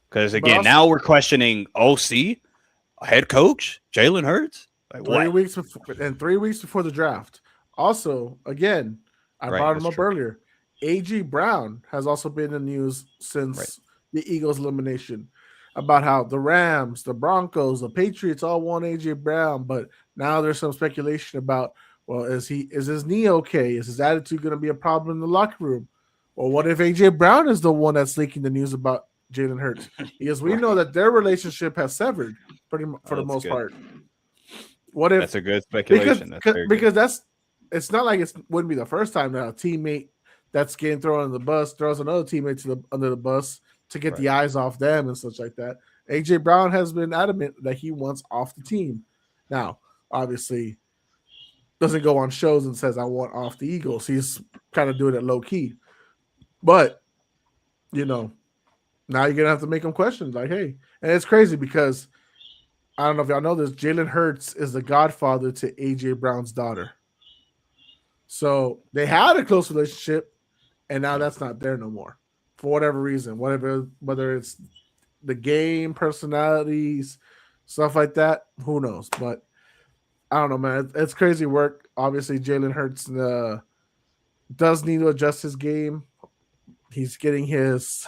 Because But again, also, now we're questioning OC, head coach, Jalen Hurts. Like three what? weeks before, and 3 weeks before the draft. Also, again, I Right, brought him that's up true. earlier. AG Brown has also been in the news Right. since the Eagles elimination about how the Rams, the Broncos, the Patriots all want AJ Brown, but now there's some speculation about, well, is his knee okay? Is his attitude going to be a problem in the locker room? Or what if AJ Brown is the one that's leaking the news about Jalen Hurts? Because we know Right. that their relationship has severed pretty for Oh, the that's most good. part. What if That's a good because speculation. That's very good. because it's not like it wouldn't be the first time that a teammate that's getting thrown under the bus throws another teammate under the bus to get the Right. eyes off them and such like that. AJ Brown has been adamant that he wants off the team. Now, obviously, doesn't go on shows and says I want off the Eagles. He's kind of doing it low key, but you know now you're gonna have to make him questions like, hey, and it's crazy because I don't know if y'all know this. Jalen Hurts is the godfather to AJ Brown's daughter. So they had a close relationship, and now that's not there no more for whatever reason. Whether it's the game, personalities, stuff like that, who knows? But I don't know, man. It's crazy work. Obviously, Jalen Hurts does need to adjust his game. He's getting his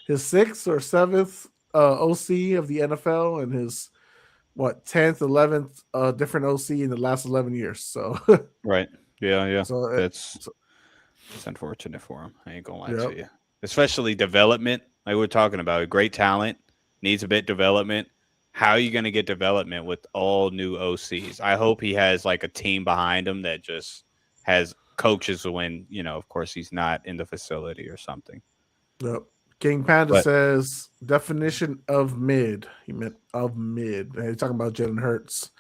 his 6th or 7th OC of the NFL and his 10th, 11th different OC in the last 11 years. So Right. Yeah, yeah. so That's it's unfortunate for him. I ain't gonna lie yep. to you. Especially development, like we're talking about. Great talent, needs a bit development. How are you gonna get development with all new OCs? I hope he has like a team behind him that just has coaches when, of course he's not in the facility or something. Yep. King Panda But says definition of mid. He meant of mid. And he's talking about Jalen Hurts.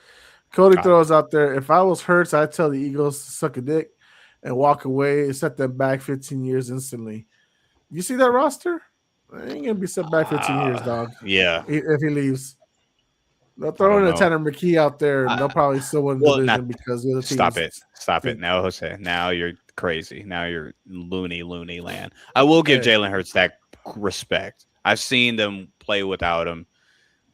Cody God, throws out there. If I was Hurts, I'd tell the Eagles to suck a dick and walk away and set them back 15 years instantly. You see that roster? I ain't gonna be set back 15 years, dog. yeah. If he leaves, they'll I throw don't in a know. Tanner McKee out there, and they'll probably still win the Well, not division because the other stop teams. it. Stop it. Now, Jose. Now you're crazy. Now you're loony land. I will give Hey. Jalen Hurts that respect. I've seen them play without him.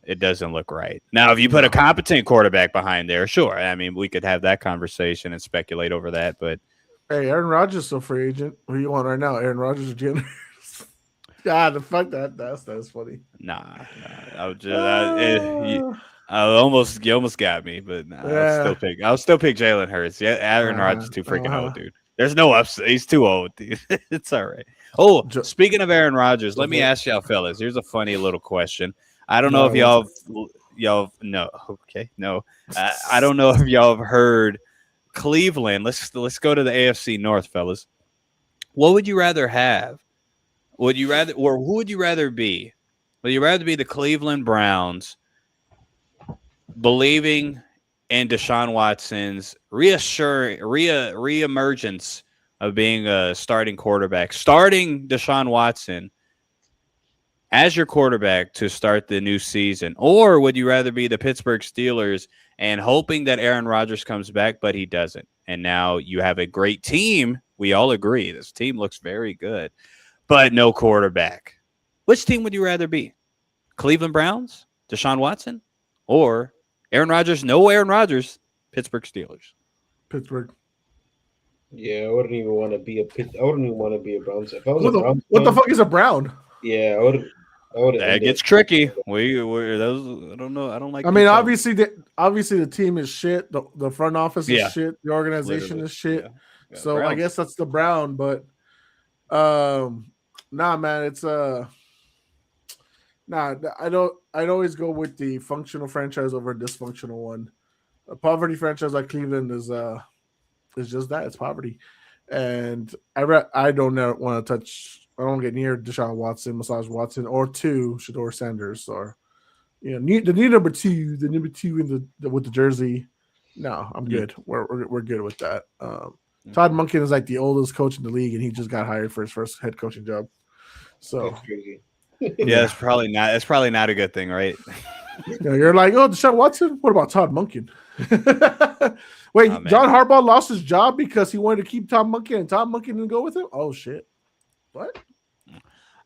It doesn't look right. Now, if you put a competent quarterback behind there, sure. I mean, we could have that conversation and speculate over that, but Hey, Aaron Rodgers is still free agent. Who you want right now? Aaron Rodgers or Jalen? God, the fuck that's funny. nah. I would just, you almost got me, but nah, Yeah. I'll still pick Jalen Hurts. Yeah, Aaron Rodgers is too freaking old, dude. There's no upside. He's too old, dude. It's all right. Oh, speaking of Aaron Rodgers, let me ask y'all fellas. Here's a funny little question. I don't know if y'all no, okay, no. I don't know if y'all have heard Cleveland. Let's go to the AFC North, fellas. What would you rather have? Would you rather, or who would you rather be? Would you rather be the Cleveland Browns, believing in Deshaun Watson's reemergence of being a starting quarterback, starting Deshaun Watson as your quarterback to start the new season? Or would you rather be the Pittsburgh Steelers and hoping that Aaron Rodgers comes back, but he doesn't? And now you have a great team. We all agree this team looks very good, but no quarterback. Which team would you rather be? Cleveland Browns, Deshaun Watson, or Aaron Rodgers? No Aaron Rodgers, Pittsburgh Steelers. Pittsburgh. Yeah, I wouldn't even want to be a Browns. If I was what the fuck is a Brown? Yeah, I would. That gets tricky. We're those. I don't know. I don't like. I mean, obviously the team is shit. The front office is shit. The organization is shit. Yeah. So Browns. I guess that's the Brown. But nah, man, it's nah. I'd always go with the functional franchise over a dysfunctional one. A poverty franchise like Cleveland is just that. It's poverty, and I don't want to touch. I don't get near Deshaun Watson, Massage Watson, or Shador Sanders, or the new number two in the with the jersey. No, I'm good. We're good with that. Todd Monken is like the oldest coach in the league, and he just got hired for his first head coaching job. So that's crazy. Yeah, it's probably not. It's probably not a good thing, right? You're like, oh, Deshaun Watson. What about Todd Monken? Wait, John Harbaugh lost his job because he wanted to keep Todd Monken, and Todd Monken didn't go with him. Oh shit. What?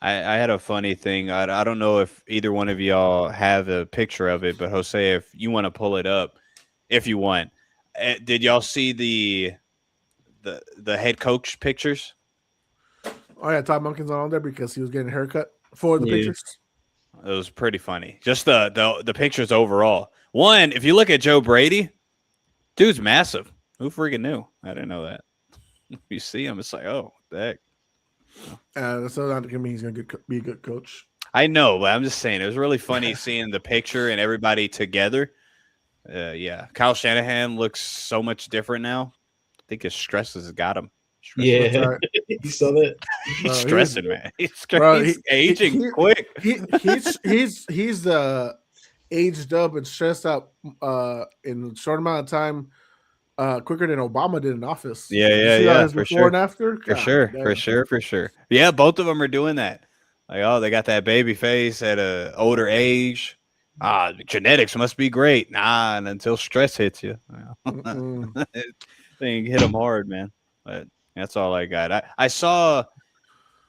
I had a funny thing. I don't know if either one of y'all have a picture of it, but Jose, if you want to pull it up, if you want, did y'all see the head coach pictures? Oh yeah, Todd Monken's on there because he was getting a haircut for the pictures. It was pretty funny. Just the pictures overall. One, if you look at Joe Brady, dude's massive. Who freaking knew? I didn't know that. You see him, it's like, oh, the heck. That's not going to mean he's going to be a good coach. I know, but I'm just saying it was really funny seeing the picture and everybody together. Yeah, Kyle Shanahan looks so much different now. I think his stress has got him. Yeah, you saw that. He's stressing, man. He's aging quick. He's aged up and stressed out in a short amount of time. Quicker than Obama did in office. Yeah, for sure. And after? For sure. Yeah, both of them are doing that. Like, oh, they got that baby face at a older age. Genetics must be great. Nah, and until stress hits you, thing hit them hard, man. But that's all I got. I saw.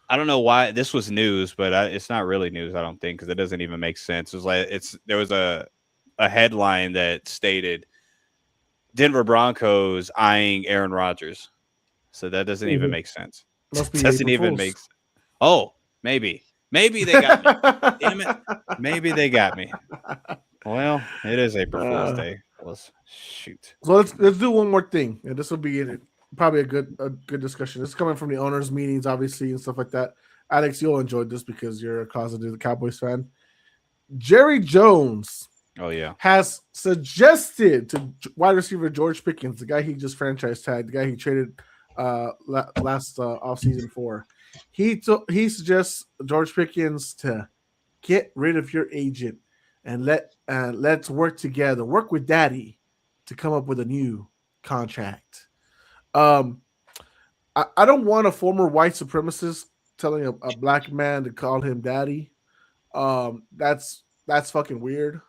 I don't know why this was news, but it's not really news. I don't think because it doesn't even make sense. It was like there was a headline that stated Denver Broncos eyeing Aaron Rodgers. So that doesn't even make sense. Doesn't even make sense. Oh, maybe they got me. Damn it. Maybe they got me. Well, it is April Fool's Day. Let's shoot. So let's do one more thing, and this will be probably a good discussion. This is coming from the owners' meetings, obviously, and stuff like that. Alex, you'll enjoy this because you're a closeted Cowboys fan. Jerry Jones. Oh, yeah. Has suggested to wide receiver George Pickens, the guy he just franchise tagged, the guy he traded last offseason for. he suggests George Pickens to get rid of your agent and let's work together, work with Daddy to come up with a new contract. Um, I don't want a former white supremacist telling a black man to call him daddy. That's fucking weird.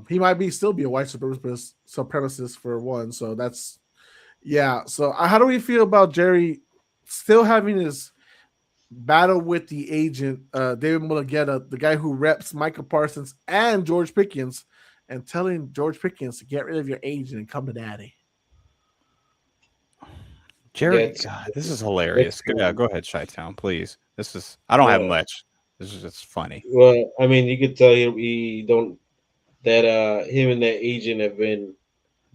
He might be still be a white supremacist for one. So that's yeah. So how do we feel about Jerry still having his battle with the agent, David Mulugeta, the guy who reps Michael Parsons and George Pickens, and telling George Pickens to get rid of your agent and come to daddy? Jerry, That's God, this is hilarious. that's Go ahead, Chi-Town, please. I don't have well, much. This is just funny. well, I mean, you could tell he don't that him and that agent have been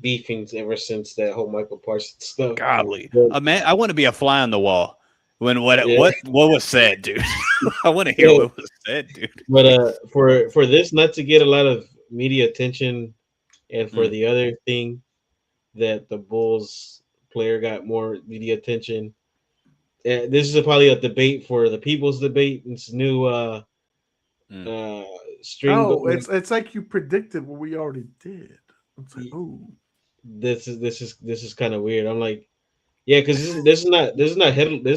beefing ever since that whole Michael Parsons stuff. Godly. But Man, I want to be a fly on the wall when yeah, what was said, dude. I want to hear yeah. what was said, dude. But for this not to get a lot of media attention, and for Mm, the other thing that the Bulls player got more media attention. This is probably a debate for the people's debate. It's new mm. uh string. Oh, it's like you predicted what we already did. It's like, oh, This is kind of weird. I'm like, yeah, because this is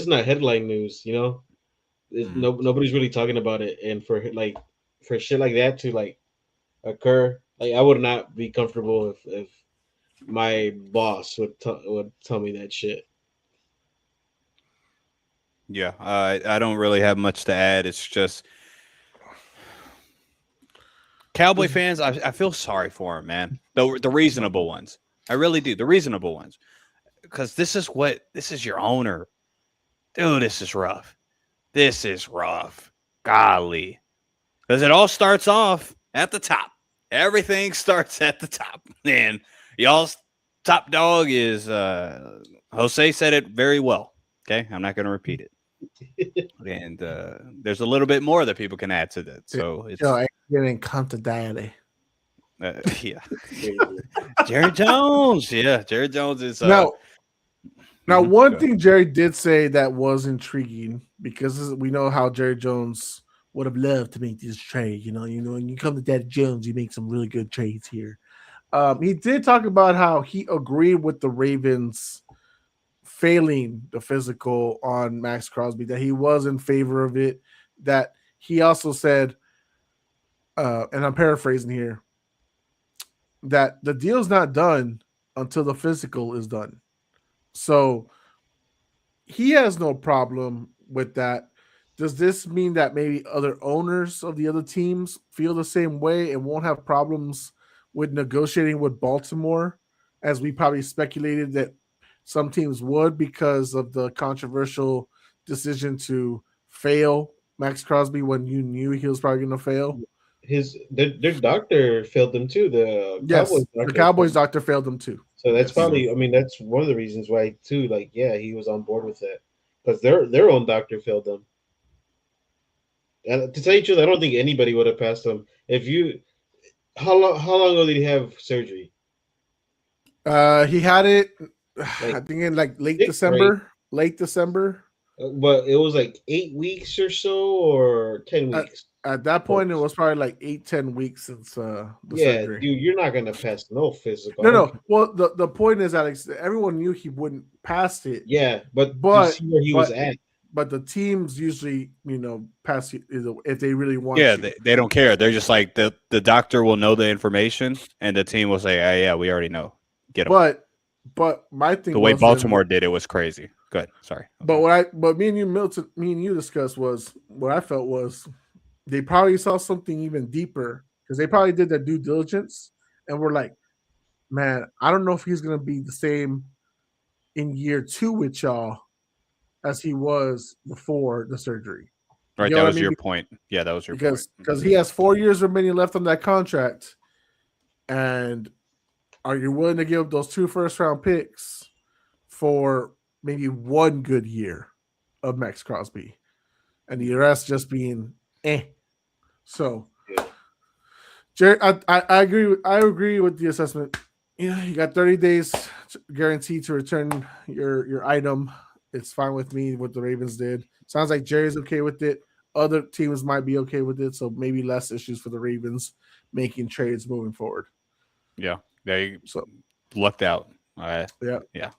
not headline news. Mm. Nobody's really talking about it, and for shit like that to like occur, like I would not be comfortable if my boss would tell me that shit. Yeah, I don't really have much to add. It's just Cowboy fans. I feel sorry for them, man. The reasonable ones. I really do. The reasonable ones, because this is your owner, dude. This is rough. This is rough. Golly, because it all starts off at the top. Everything starts at the top, and y'all's top dog is Jose said it very well. Okay, I'm not going to repeat it. And there's a little bit more that people can add to that. So it's I didn't come to daddy. yeah, Jerry Jones. Yeah, Jerry Jones is Now, mhm, one go. thing Jerry did say that was intriguing because we know how Jerry Jones would have loved to make this trade. When you come to Daddy Jones, you make some really good trades here. He did talk about how he agreed with the Ravens failing the physical on Max Crosby, that he was in favor of it. That he also said, and I'm paraphrasing here, that the deal's not done until the physical is done. So he has no problem with that. Does this mean that maybe other owners of the other teams feel the same way and won't have problems with negotiating with Baltimore, as we probably speculated that some teams would because of the controversial decision to fail Max Crosby when you knew he was probably going to fail? Their doctor failed them too. The Yes, Cowboys the doctor Cowboys failed. doctor failed them too. So that's Yes. probably. I mean, that's one of the reasons why too. Like, yeah, he was on board with that because their own doctor failed them. And to tell you the truth, I don't think anybody would have passed him. If you, how long ago did he have surgery? He had it, I Like think, in like late six, right? December. Late December. But it was like 8 weeks or so, or 10 At, weeks. at that point, it was probably like 8-10 weeks since the Yeah, surgery. dude, you're not gonna pass no physical. I No, don't no. care. Well, the point is, Alex, everyone knew he wouldn't pass it, Yeah, but you but see where he was but at. but the teams usually, pass you if they really want Yeah, you. they don't care. They're just like the doctor will know the information, and the team will say, "Oh, yeah, we already know. Get him." But my thing The way was, and Baltimore did it was crazy. Good. Sorry. but me and you, Milton, me and you discussed was what I felt was they probably saw something even deeper because they probably did their due diligence and were like, man, I don't know if he's gonna be the same in year 2 with y'all as he was before the surgery. Right. You know That what I was mean? your point. Yeah, that was your point. Because he has 4 years remaining left on that contract, and are you willing to give up those 2 first-round picks for maybe one good year of Max Crosby, and the rest just being eh? So, Yeah. Jerry, I agree with the assessment. You got 30 days guaranteed to return your item. It's fine with me what the Ravens did. Sounds like Jerry's okay with it. Other teams might be okay with it, so maybe less issues for the Ravens making trades moving forward. Yeah, they So lucked out. yeah. Yeah.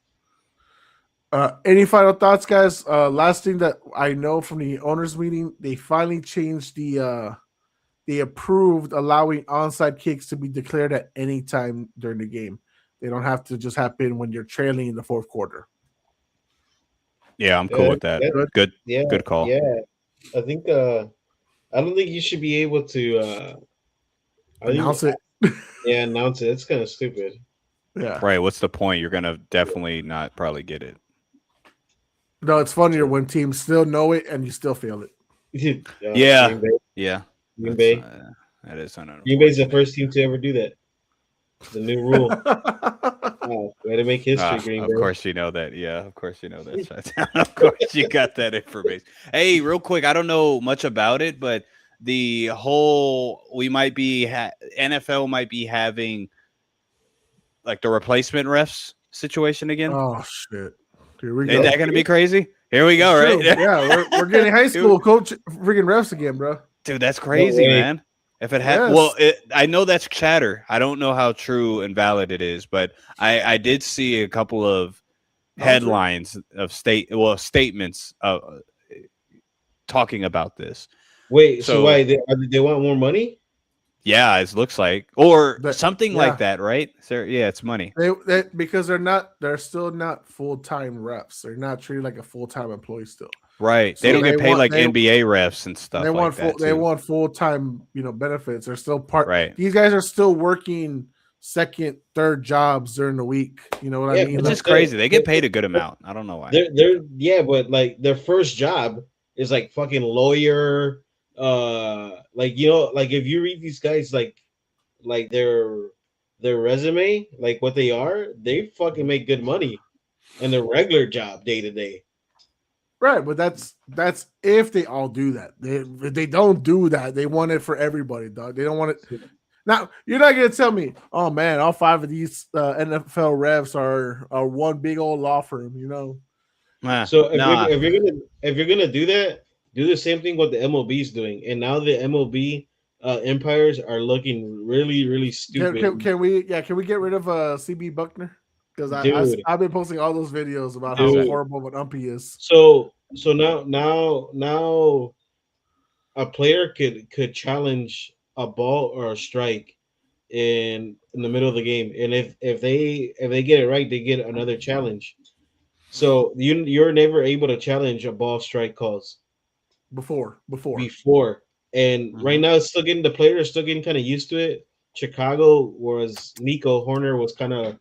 Any final thoughts, guys? Last thing that I know from the owners' meeting, they finally changed they approved allowing onside kicks to be declared at any time during the game. They don't have to just happen when you're trailing in the fourth quarter. Yeah, I'm cool with that. Good. Yeah, Good call. yeah. I think I don't think you should be able to. I think Announce it. yeah, announce it. It's kind of stupid. Yeah. Right. What's the point? You're gonna definitely not probably get it. No, it's funnier when teams still know it and you still fail it. Yeah. Green Bay. Yeah. Green That's, Bay. that is Green Bay's the unfortunate. first team to ever do that. The new rule. Wow, way to make history, Green Of Bay. course you know that. Yeah, of course you know that. Of course you got that information. Hey, real quick, I don't know much about it, but the whole NFL might be having like the replacement refs situation again. Oh shit! Here we Ain't go. that going to be crazy? Here we go, True. right? Yeah, we're getting high school coach freaking refs again, bro. Dude, that's crazy, way. man. If it had, Yes. well, I know that's chatter. I don't know how true and valid it is, but I did see a couple of headlines of statements talking about this. Wait, so So why they want more money? yeah, it looks like or That- something yeah. like that, right? So, yeah, it's money. They because they're still not full time refs. They're not treated like a full time employee still. Right. So They don't they get paid want- like they- NBA refs and stuff They like want that. they too. want full time benefits. They're still part. Right. These guys are still working second, third jobs during the week. You know what Yeah, I mean? It's but just crazy. They get paid a good amount. I don't know why. They're yeah, but like their first job is like fucking lawyer. Like like if you read these guys like their resume, like what they are, they fucking make good money, and their regular job day to day. Right, but that's if they all do that. If they don't do that, they want it for everybody, dog. They don't want it. Now you're not gonna tell me, oh man, all 5 of these NFL refs are one big old law firm, So if Nah. you're gonna do that, do the same thing what the MLB is doing, and now the MLB empires are looking really really stupid. Can we get rid of CB Buckner? Because Dude. I've been posting all those videos about Dude. how horrible of an umpy is. So now a player could challenge a ball or a strike in the middle of the game, and if they get it right, they get another challenge. So you're never able to challenge a ball strike calls Before. before, and right now it's still getting the players are still getting kind of used to it. Chicago was Nico Horner was kind of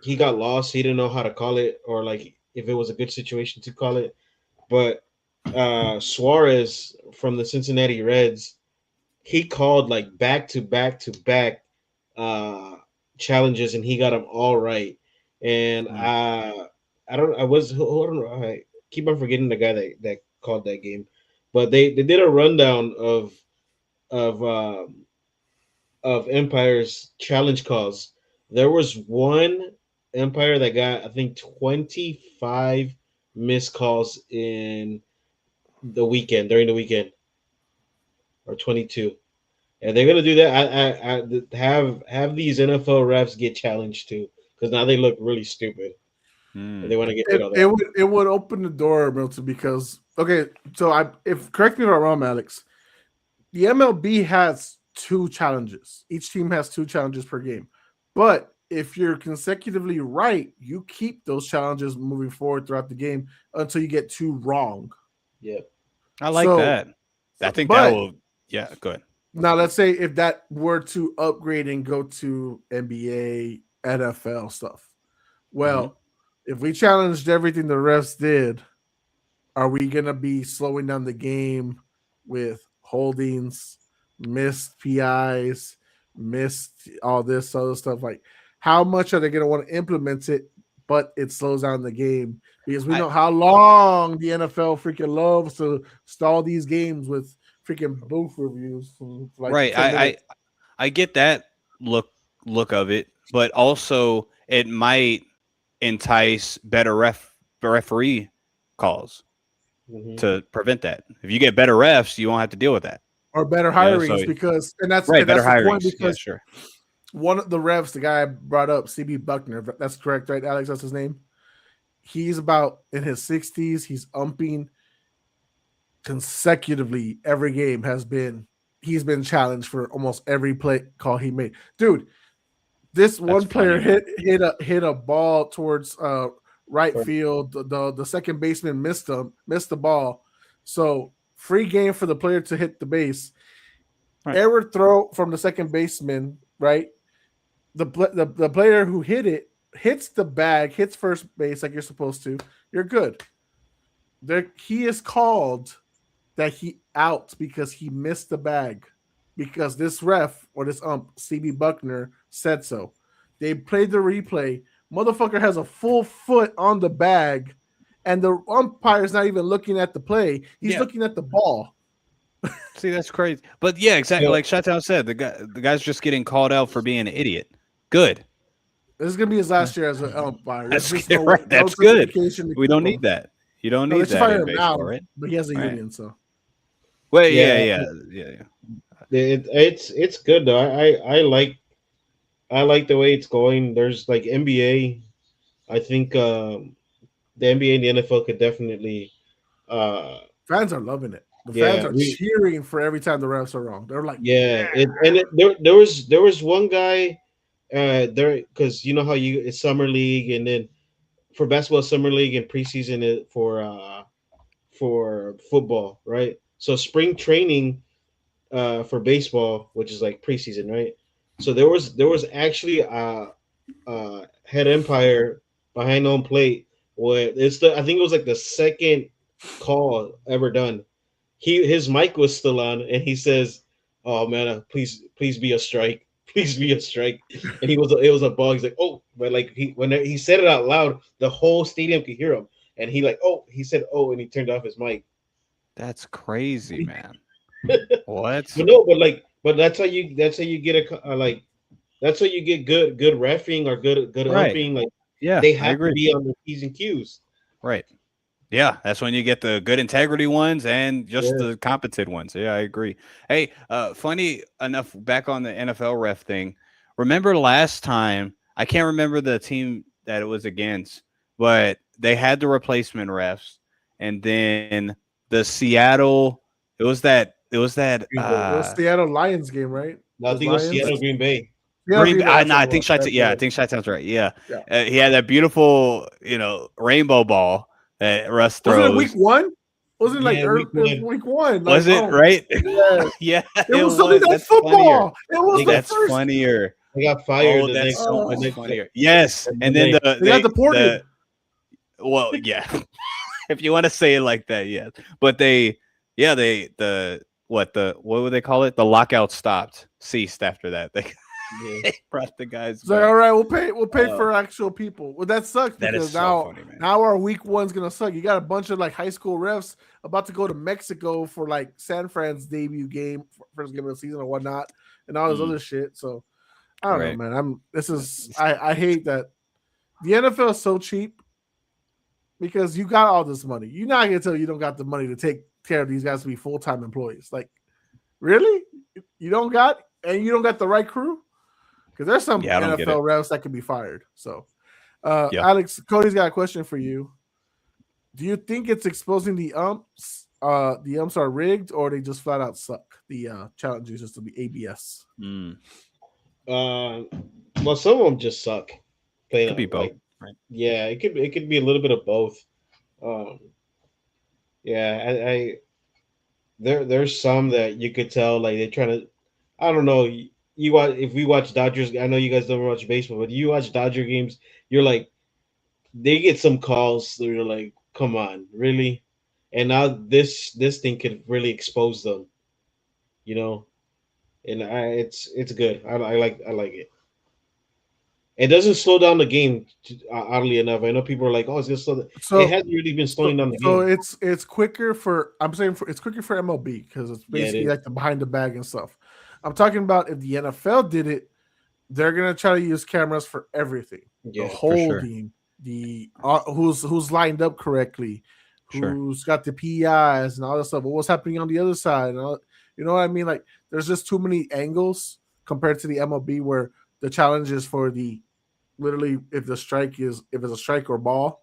he got lost. He didn't know how to call it or like if it was a good situation to call it. But Suarez from the Cincinnati Reds, he called like back to back challenges and he got them all right. And I don't know. I keep on forgetting the guy that called that game, but they did a rundown of Empire's challenge calls. There was one Empire that got I think 25 missed calls in the weekend during the weekend, or 22, and they're gonna do that. I have these NFL refs get challenged too because now they look really stupid. And they want to get rid of that. It would open the door, Milton, because correct me if I'm wrong, Alex. The MLB has 2 challenges. Each team has 2 challenges per game. But if you're consecutively right, you keep those challenges moving forward throughout the game until you get 2 wrong. Yeah. I like that. I think that will. Yeah, go ahead. Now, let's say if that were to upgrade and go to NBA, NFL stuff. Well, if we challenged everything the refs did, are we going to be slowing down the game with holdings, missed PIs, missed all this other stuff? Like, how much are they going to want to implement it, but it slows down the game? Because we know how long the NFL freaking loves to stall these games with freaking booth reviews. Right. I get that look of it, but also it might entice better referee calls Mhm. to prevent that. If you get better refs, you won't have to deal with that. or better You know, hirings so because and that's right, and better that's the point hirings. Yeah, because sure. one of the refs, the guy I brought up, CB Buckner, that's correct, right, Alex? That's his name. He's about in his 60s. He's umping consecutively every game he's been challenged for almost every play call he made. Dude, this That's one funny, player man. hit a ball towards right Right. field. The second baseman missed the ball. So free game for the player to hit the base. Right. Error throw from the second baseman, right? The player who hit it hits the bag, hits first base like you're supposed to. You're good. He is called that he out because he missed the bag because this ref or this CB Buckner said so. They played the replay. Motherfucker has a full foot on the bag, and the umpire's not even looking at the play. He's Yeah. looking at the ball. See, that's crazy. But yeah, exactly. Yeah. Like Chateau said, the guy's just getting called out for being an idiot. Good. This is gonna be his last year as an umpire. There's That's just no right. no That's good. justification to We keep don't need him. that. You don't No, they need should that fire in him now, baseball, right? but he has a Right. union, so Well, Yeah. yeah. It's good though. I like the way it's going. There's like NBA. I think the NBA and the NFL could definitely. Uh, fans are loving it. The fans yeah, are cheering for every time the refs are wrong. They're like, there was one guy there because you know how it's summer league and then for basketball summer league and preseason for football, right? So spring training for baseball, which is like preseason, right? So there was actually head umpire behind home plate where I think it was like the second call ever done. His mic was still on and he says, "Oh man, please be a strike, please be a strike." And it was a ball. He's like, "Oh," but like when he said it out loud, the whole stadium could hear him. And he said, "Oh," and he turned off his mic. That's crazy, man. What? But no, but that's how you get like that's how you get good refing or good Right. umping. Like Yeah, they I have to agree. be on the P's and Q's. Right. Yeah, that's when you get the good integrity ones and just Yeah. the competent ones. Yeah, I agree. Hey, funny enough, back on the NFL ref thing. Remember last time? I can't remember the team that it was against, but they had the replacement refs, and then the Seattle. It was that. Green Bay. it was Seattle Lions game, right? No, I It was think it was Lions. Seattle Green Bay. Seattle Green. Green Bay. That's No, what I it think was. That's Yeah, what I it think Chi-Town's right. Yeah, Yeah. he had that beautiful, rainbow ball that Russ Wasn't it throws. week one? Wasn't it like Yeah, week it was one. week one? Was Like, it oh right? yeah. Yeah, It it was Sunday was. Night That's funnier. Football. It was They the got That's first. funnier. They got fired Oh, the that's next so the much next funnier. Yes, the and then Monday. They got deported. well, yeah. If you want to say it like that, yes. But what would they call it? The lockout ceased after that. They Yeah. they brought the guys It's like, back. all right, we'll pay Uh, for actual people. Well, that sucks that is because so funny, man. now our week one's gonna suck. You got a bunch of like high school refs about to go to Mexico for like San Fran's debut game, first game of the season or whatnot, and all this Mm. other shit. So I don't Right. know, man. I hate that the NFL is so cheap because you got all this money. You're not gonna tell you don't got the money to take care of these guys to be full-time employees. Like, really? You don't got and you don't got the right crew? Because there's some Yeah, I don't get NFL it. refs that could be fired. So Yeah. Alex, Cody's got a question for you. Do you think it's exposing the umps? The umps are rigged, or they just flat out suck? The challenging system, the ABS. Mm. Well, some of them just suck. Plain Could be out, both. like, Right. yeah, it could be a little bit of both. Um, yeah, there's some that you could tell like they're trying to. I don't know. You watch if we watch Dodgers. I know you guys don't watch baseball, but you watch Dodger games. You're like, they get some calls. That you're like, come on, really? And now this thing could really expose them. You know, and it's good. I like it. It doesn't slow down the game. Oddly enough, I know people are like, "Oh, it's just slow." It So, hasn't really been slowing down the so game. it's quicker for. I'm saying it's quicker for MLB because it's Yeah, it basically is. like the behind the bag and stuff. I'm talking about if the NFL did it, they're gonna try to use cameras for everything, the Yeah, for whole sure. game, who's lined up correctly, Sure. who's got the PIs and all that stuff. But what's happening on the other side? You know what I mean? Like, there's just too many angles compared to the MLB where the challenge is for the literally if it's a strike or ball,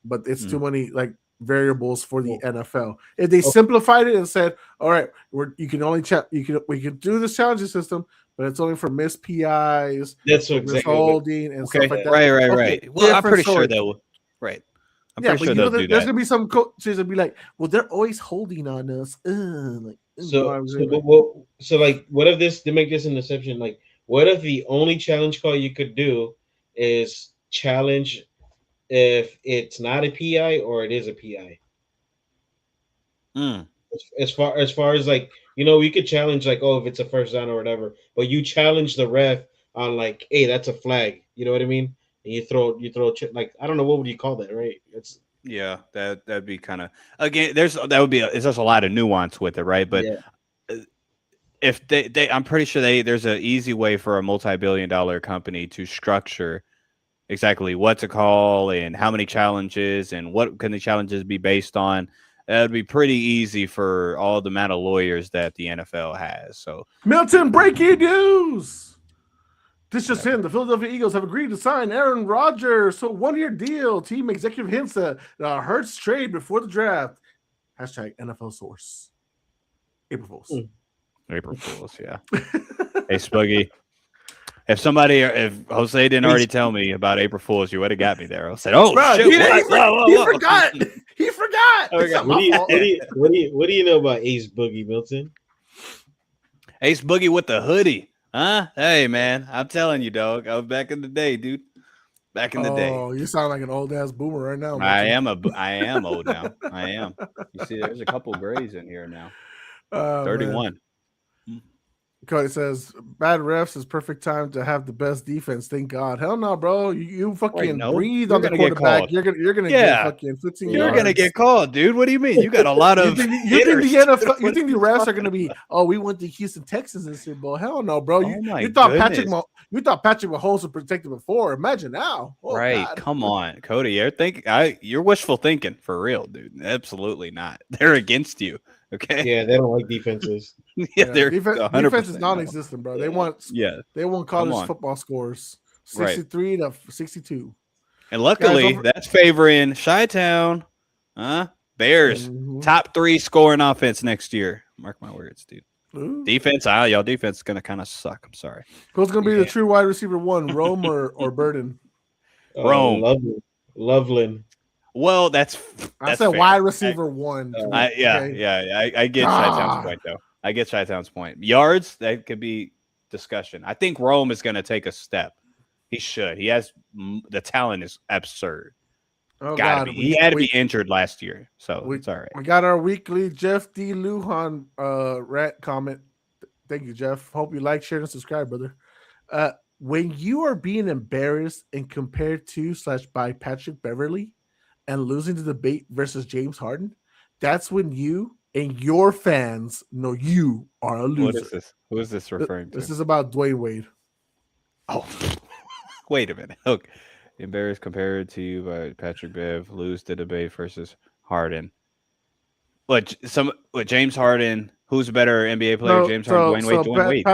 but it's too many like variables for the NFL. If they simplified it and said, "All right, you can only we can do this challenging system, but it's only for missed PIs, That's for exactly holding and stuff like that." Right. Okay, Well, I'm different pretty sure story. they'll. Right. I'm Yeah, pretty but sure you know, they'll do there's that. gonna be some coaches that be like, "Well, they're always holding on us." Like, you know what I'm saying? like, what if this to make this an exception? Like, what if the only challenge call you could do is challenge if it's not a PI or it is a PI? Mm. As far as like, we could challenge like, oh, if it's a first down or whatever, but you challenge the ref on like, hey, that's a flag. You know what I mean? And like, I don't know, what would you call that, right? It's Yeah, that'd be kind of again. It's just a lot of nuance with it, right? But yeah. if I'm pretty sure there's an easy way for a multi-billion-dollar company to structure exactly what to call and how many challenges and what can the challenges be based on. That'd be pretty easy for all the amount of lawyers that the NFL has. So Milton, breaking news. This just in: the Philadelphia Eagles have agreed to sign Aaron Rodgers to a 1-year deal. Team executive hints that Hurts trade before the draft. Hashtag NFL source. April Fools. April Fools, yeah. Hey, Spuggy. If Jose didn't already tell me about April Fools, you would have got me there. I said, "Oh, Bro, shit, he forgot. He forgot. What do you know about Ace Boogie, Milton? Ace Boogie with the hoodie, huh? Hey, man, I'm telling you, dog. I was back in the day, dude. Back in the day. Oh, you sound like an old ass boomer right now. I am old now. I am. You see, there's a couple grays in here now. 31. Man. Cody says, "Bad refs is perfect time to have the best defense. Thank God." Hell no, bro. You fucking breathe on the quarterback. You're gonna get fucking 15 You're yards. gonna get called, dude. What do you mean? You got a lot of. You think the NFL? You think the refs are gonna be? Oh, we went to Houston Texans in the Super Bowl. Hell no, bro. You thought Patrick Mahomes would protect it before. Imagine now. Oh, right? God. Come on, Cody. You're wishful thinking for real, dude. Absolutely not. They're against you. Okay. Yeah, they don't like defenses. They're defense is non-existent, bro. They want college football scores 63 to 62. And luckily, that's favoring Chi-Town, Bears top 3 scoring offense next year. Mark my words, dude. Ooh. Defense, y'all defense is gonna kind of suck. I'm sorry. Who's gonna be the true wide receiver one, Rome or Burden? Rome, Loveland. Well, that's a wide receiver one. I get Chi-Town's point though. I get Chi-Town's point. Yards, that could be discussion. I think Rome is going to take a step. He should. He has the talent is absurd. Oh, God. He had to be injured last year, so it's all right. We got our weekly Jeff D. Lujan rat comment. Thank you, Jeff. Hope you like, share, and subscribe, brother. When you are being embarrassed and compared to / by Patrick Beverly and losing the debate versus James Harden, that's when you and your fans know you are a loser. What is this? Who is this referring to? This is about Dwayne Wade. Oh, wait a minute. Okay. Embarrassed compared to you by Patrick Bev, lose the debate versus Harden. What James Harden? Who's a better NBA player, James Harden, Dwayne Wade?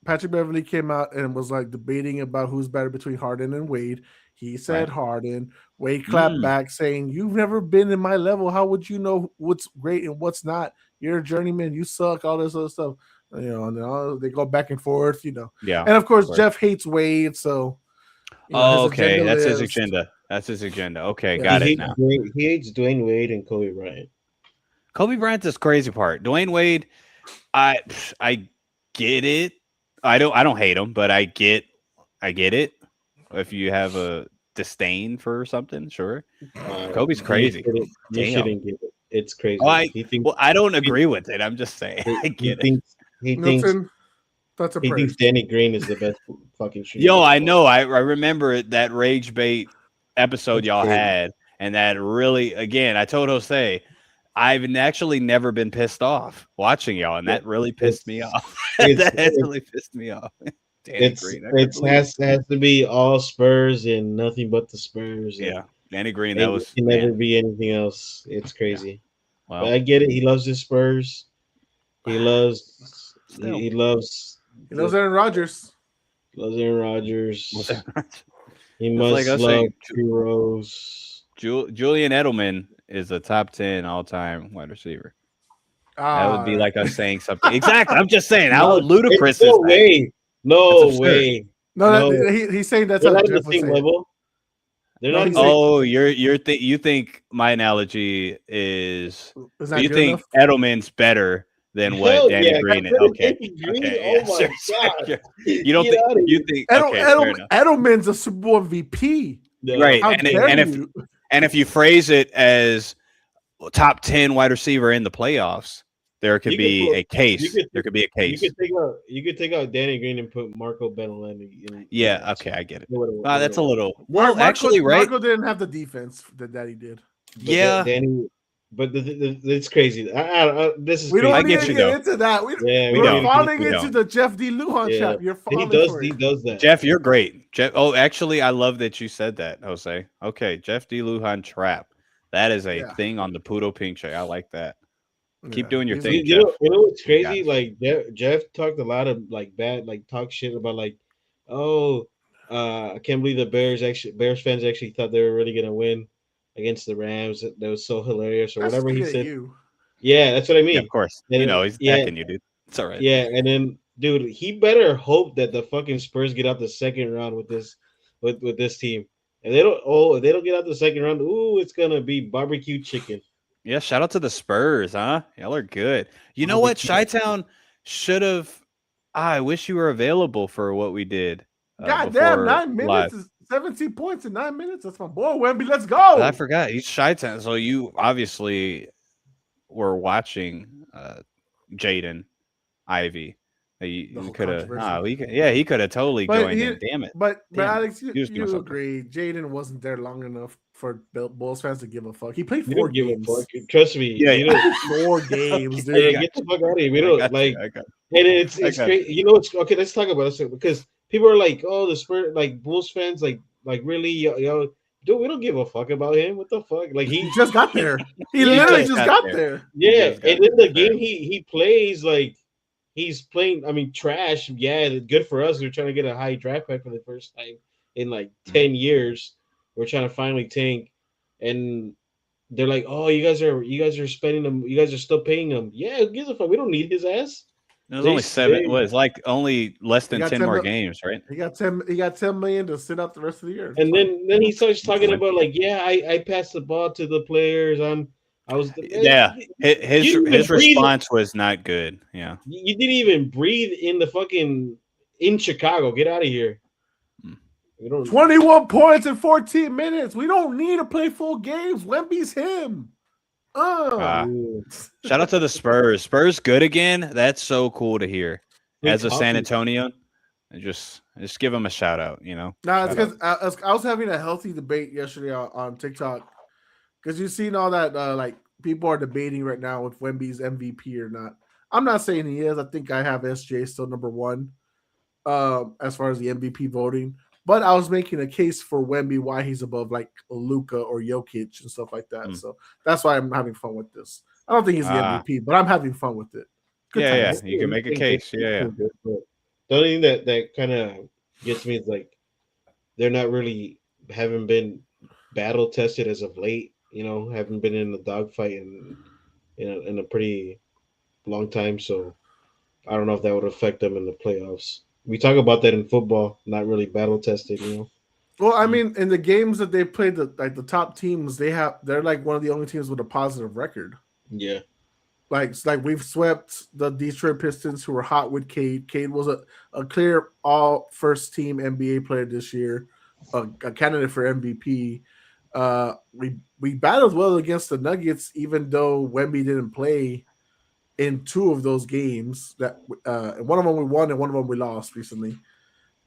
Patrick Beverly came out and was like debating about who's better between Harden and Wade. He said Harden. Wade clapped back saying, "You've never been in my level. How would you know what's great and what's not? You're a journeyman. You suck." All this other stuff. And then they go back and forth. Yeah. And of course, Jeff hates Wade. So. Okay, that's his agenda. That's his agenda. Okay, got it now. He hates Dwayne Wade and Kobe Bryant. Kobe Bryant's this crazy part. Dwayne Wade, I get it. I don't hate him, but I get it. If you have a disdain for something, sure. Kobe's crazy. You shouldn't get it. It's crazy. I don't agree with it. I'm just saying. I get it. He thinks Danny Green is the best fucking shooter. Yo, I know. I remember that Rage Bait episode y'all had, and that really, again, I told Jose, I've actually never been pissed off watching y'all, and that really pissed me off. That really pissed me off. Danny Green. I couldn't It's believe it. has to be all Spurs and nothing but the Spurs, and Yeah, Danny Green. That it was can never man. be anything else. It's Yeah. crazy, but Well, I get it. He loves his Spurs. He loves still. he loves He knows the Aaron Rodgers. loves Aaron Was Rodgers. that- He It's like must us love saying heroes. Julian Edelman is a top 10 all time wide receiver. That would be Ah, like us saying something. Exactly. I'm just saying, how No, it's ludicrous is no that? way. That's No absurd. way. no, No, he's saying that's they're how not on the Jeff would same say it. level. They're No, not. he's saying Oh, you think my analogy is it's not you good think enough. Edelman's better than what Hell Danny yeah! Green is? Better Okay. Danny Green. Okay. Oh Yeah. my Sure. god! Sure. You don't Get think out of you here. think okay, fair enough. Edelman's a Super Bowl MVP. Right. No, How dare you? And if you phrase it as top 10 wide receiver in the playoffs, there could you could be put. a You case. could. There could be a You case. could take out. You could take out Danny Green and put Marco Benedetti in. Yeah, okay, I get it. It would've- That's a little Marco, well, actually, right? Marco didn't have the defense that he did. But Yeah. Danny. But it's crazy. This is We crazy. don't I need get to you, get though. into that. Yeah, We We're don't. falling We into don't. the Jeff D. Lujan Yeah, trap. You're he falling does. for He it. does that. Jeff, you're great. Jeff. Oh, actually, I love that you said that, Jose. Okay, Jeff D. Lujan trap. That is a Yeah. thing on the Puro Pinche. I like that. Keep Yeah. doing your He's thing, like- Jeff. You know what's You got crazy? it. Like Jeff talked a lot of like bad, like talk shit about like, oh, I can't believe the Bears fans actually thought they were really gonna win against the Rams. That was so hilarious or That's whatever to he get said. you. Yeah, that's what I Yeah, mean. of course. And You know he's yeah, attacking you, dude. It's all right. yeah, and then dude, he better hope that the fucking Spurs get out the second round with this team. And they don't. Oh, if they don't get out the second round, ooh, it's gonna be barbecue chicken. Yeah, shout out to the Spurs, huh? Y'all are good. You know what? Chi-Town should have. I wish you were available for what we did. God damn, Before 9 minutes live. is 17 points in 9 minutes. That's my boy, Wemby. Let's But go. I forgot he's Chi-Town. So you obviously were watching Jaden Ivy. The You whole could have. controversy. he could have totally But joined he- in. Damn it. But Damn it. Alex, He was doing you something. agree. Jaden wasn't there long enough for Bulls fans to give a fuck. He played You 4 don't give games. a fuck. Trust me. Yeah, You don't. 4 games, dude. Hey, get the fuck out of here. We I don't got like. you, I got And it's I got great. You know what's okay? Let's talk about this because people are like, oh, the Spurs, like Bulls fans, like really, dude, we don't give a fuck about him. What the fuck? Like He just got there. He He literally just just got got there. there. yeah. just got And in the there. game, he plays like he's playing. I mean, trash. Yeah, good for us. We're trying to get a high draft pick for the first time in like 10 years. We're trying to finally tank, and they're like, oh, you guys are spending them. You guys are still paying him. Yeah, who gives a fuck? We don't need his ass. It was They only 7. stay- What? It's like only less He than got 10 10 more mil- games, right? He got 10 million to sit out the rest of the year. And then he starts talking Fine. about like, yeah, I passed the ball to the players. I was Yeah. His You didn't breathe. response was not good. Yeah. You didn't even breathe in Chicago. Get out of here. Hmm. We don't 21 points in 14 minutes. We don't need to play full games. Wemby's him. Ah. Ooh. Shout out to the Spurs. Spurs good again. That's so cool to hear. Good As a San talking. Antonian, just give them a shout out. You know. Nah, it's Shout because I was having a healthy debate yesterday on TikTok because you've seen all that like people are debating right now if Wemby's MVP or not. I'm not saying he is. I think I have SJ still number 1 as far as the MVP voting. But I was making a case for Wemby why he's above like Luka or Jokic and stuff like that. So that's why I'm having fun with this. I don't think he's the MVP, but I'm having fun with it. Good Yeah, times. You can make a case. Yeah. The only thing that kind of gets me is like they're not really haven't been battle tested as of late. You know, haven't been in a dogfight in a pretty long time. So I don't know if that would affect them in the playoffs. We talk about that in football, not really battle tested. You know. Well, I mean, in the games that they played, the top teams, they're like one of the only teams with a positive record. Yeah. Like we've swept the Detroit Pistons, who were hot with Cade. Cade was a clear all first team NBA player this year, a candidate for MVP. We battled well against the Nuggets, even though Wemby didn't play in 2 of those games. That one of them we won and one of them we lost recently.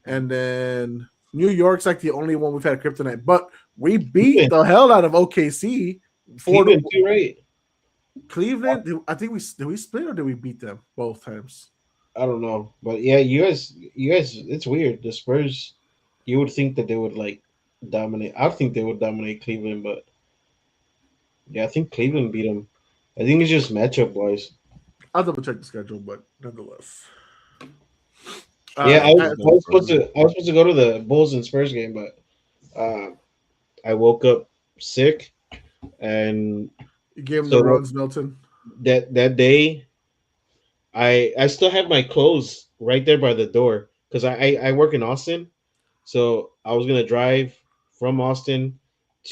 And then New York's like the only one we've had kryptonite, but we beat the hell out of OKC. Cleveland too, right? Cleveland, I think did we split or did we beat them both times? I don't know, but yeah, you guys, it's weird. The Spurs, you would think that they would like dominate. I think they would dominate Cleveland, but yeah, I think Cleveland beat them. I think it's just matchup wise. I'll double check the schedule, but nonetheless. Yeah, Yeah, we'll I go was for supposed to I was supposed to go to the Bulls and Spurs game, but I woke up sick, and You gave him the so runs, Milton. that day I still have my clothes right there by the door because I work in Austin, so I was gonna drive from Austin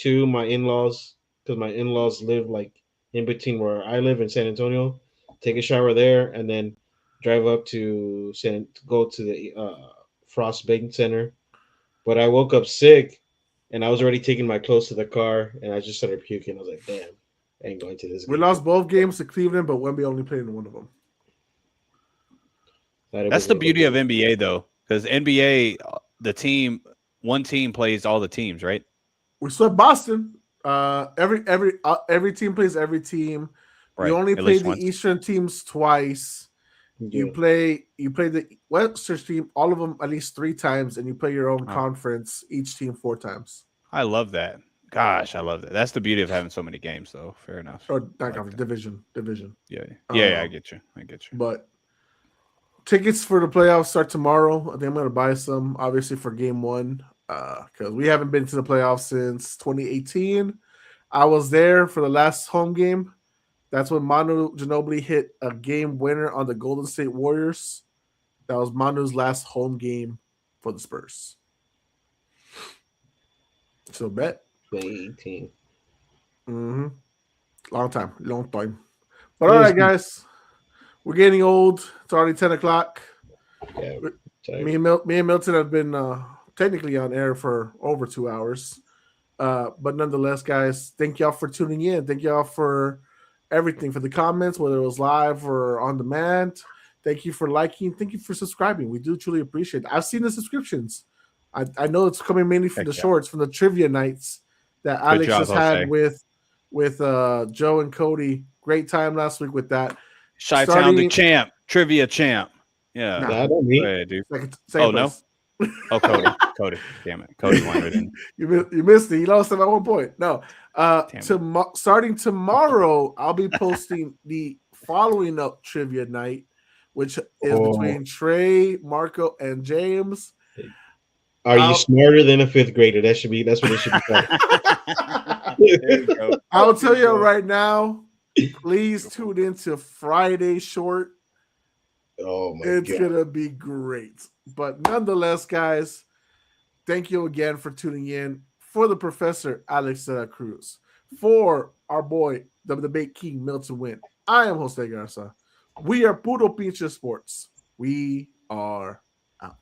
to my in laws because my in laws live like in between where I live in San Antonio. Take a shower there and then drive up to go to the Frost Baking Center. But I woke up sick and I was already taking my clothes to the car and I just started puking. I was like, damn, I ain't going to this We game. lost both games to Cleveland, but Wemby only played in one of them. Thought it That's was the a beauty of NBA though, because NBA, one team plays all the teams, right? We swept Boston. Every team plays every team. You Right. only At play least the once. Eastern teams twice. yeah. You play the Western team, all of them at least 3 times, and you play your own Oh, conference, each team 4 times. I love that. Gosh, I love that. That's the beauty of having so many games, though. Fair enough. Or I not like conference, that. division. Yeah, yeah, I Uh, get you. I get you. but tickets for the playoffs start tomorrow. I think I'm going to buy some, obviously, for game one, because we haven't been to the playoffs since 2018. I was there for the last home game. That's when Manu Ginobili hit a game winner on the Golden State Warriors. That was Manu's last home game for the Spurs. So bet. 2018. Mm-hmm. Long time. But all right, guys, we're getting old. It's already 10 o'clock. Yeah. Me and Milton have been technically on air for over 2 hours. But nonetheless, guys, thank y'all for tuning in. Thank y'all for everything, for the comments, whether it was live or on demand. Thank you for liking. Thank you for subscribing. We do truly appreciate it. I've seen the subscriptions. I know it's coming mainly from Heck the yeah. shorts, from the trivia nights that Good Alex job, just had Jose. with Joe and Cody. Great time last week with that. Chi-Town the champ, trivia champ. Yeah. Nah, Nah, don't Go me. ahead, dude. second Oh, no? place. Oh, Cody. Damn it. Cody wanted it in. You missed it. You lost him at one point. No. Damn it. Starting tomorrow, I'll be posting the following up trivia night, which is between Trey, Marco, and James. Are you smarter than a fifth grader? That's what it should be called. There you go. I'll tell you right now, please tune into Friday short. Oh my It's god. gonna be great. But nonetheless, guys, thank you again for tuning in. For the professor, Alex de la Cruz. For our boy, the debate king, Milton Wynn. I am Jose Garza. We are Puro Pinche Sports. We are out.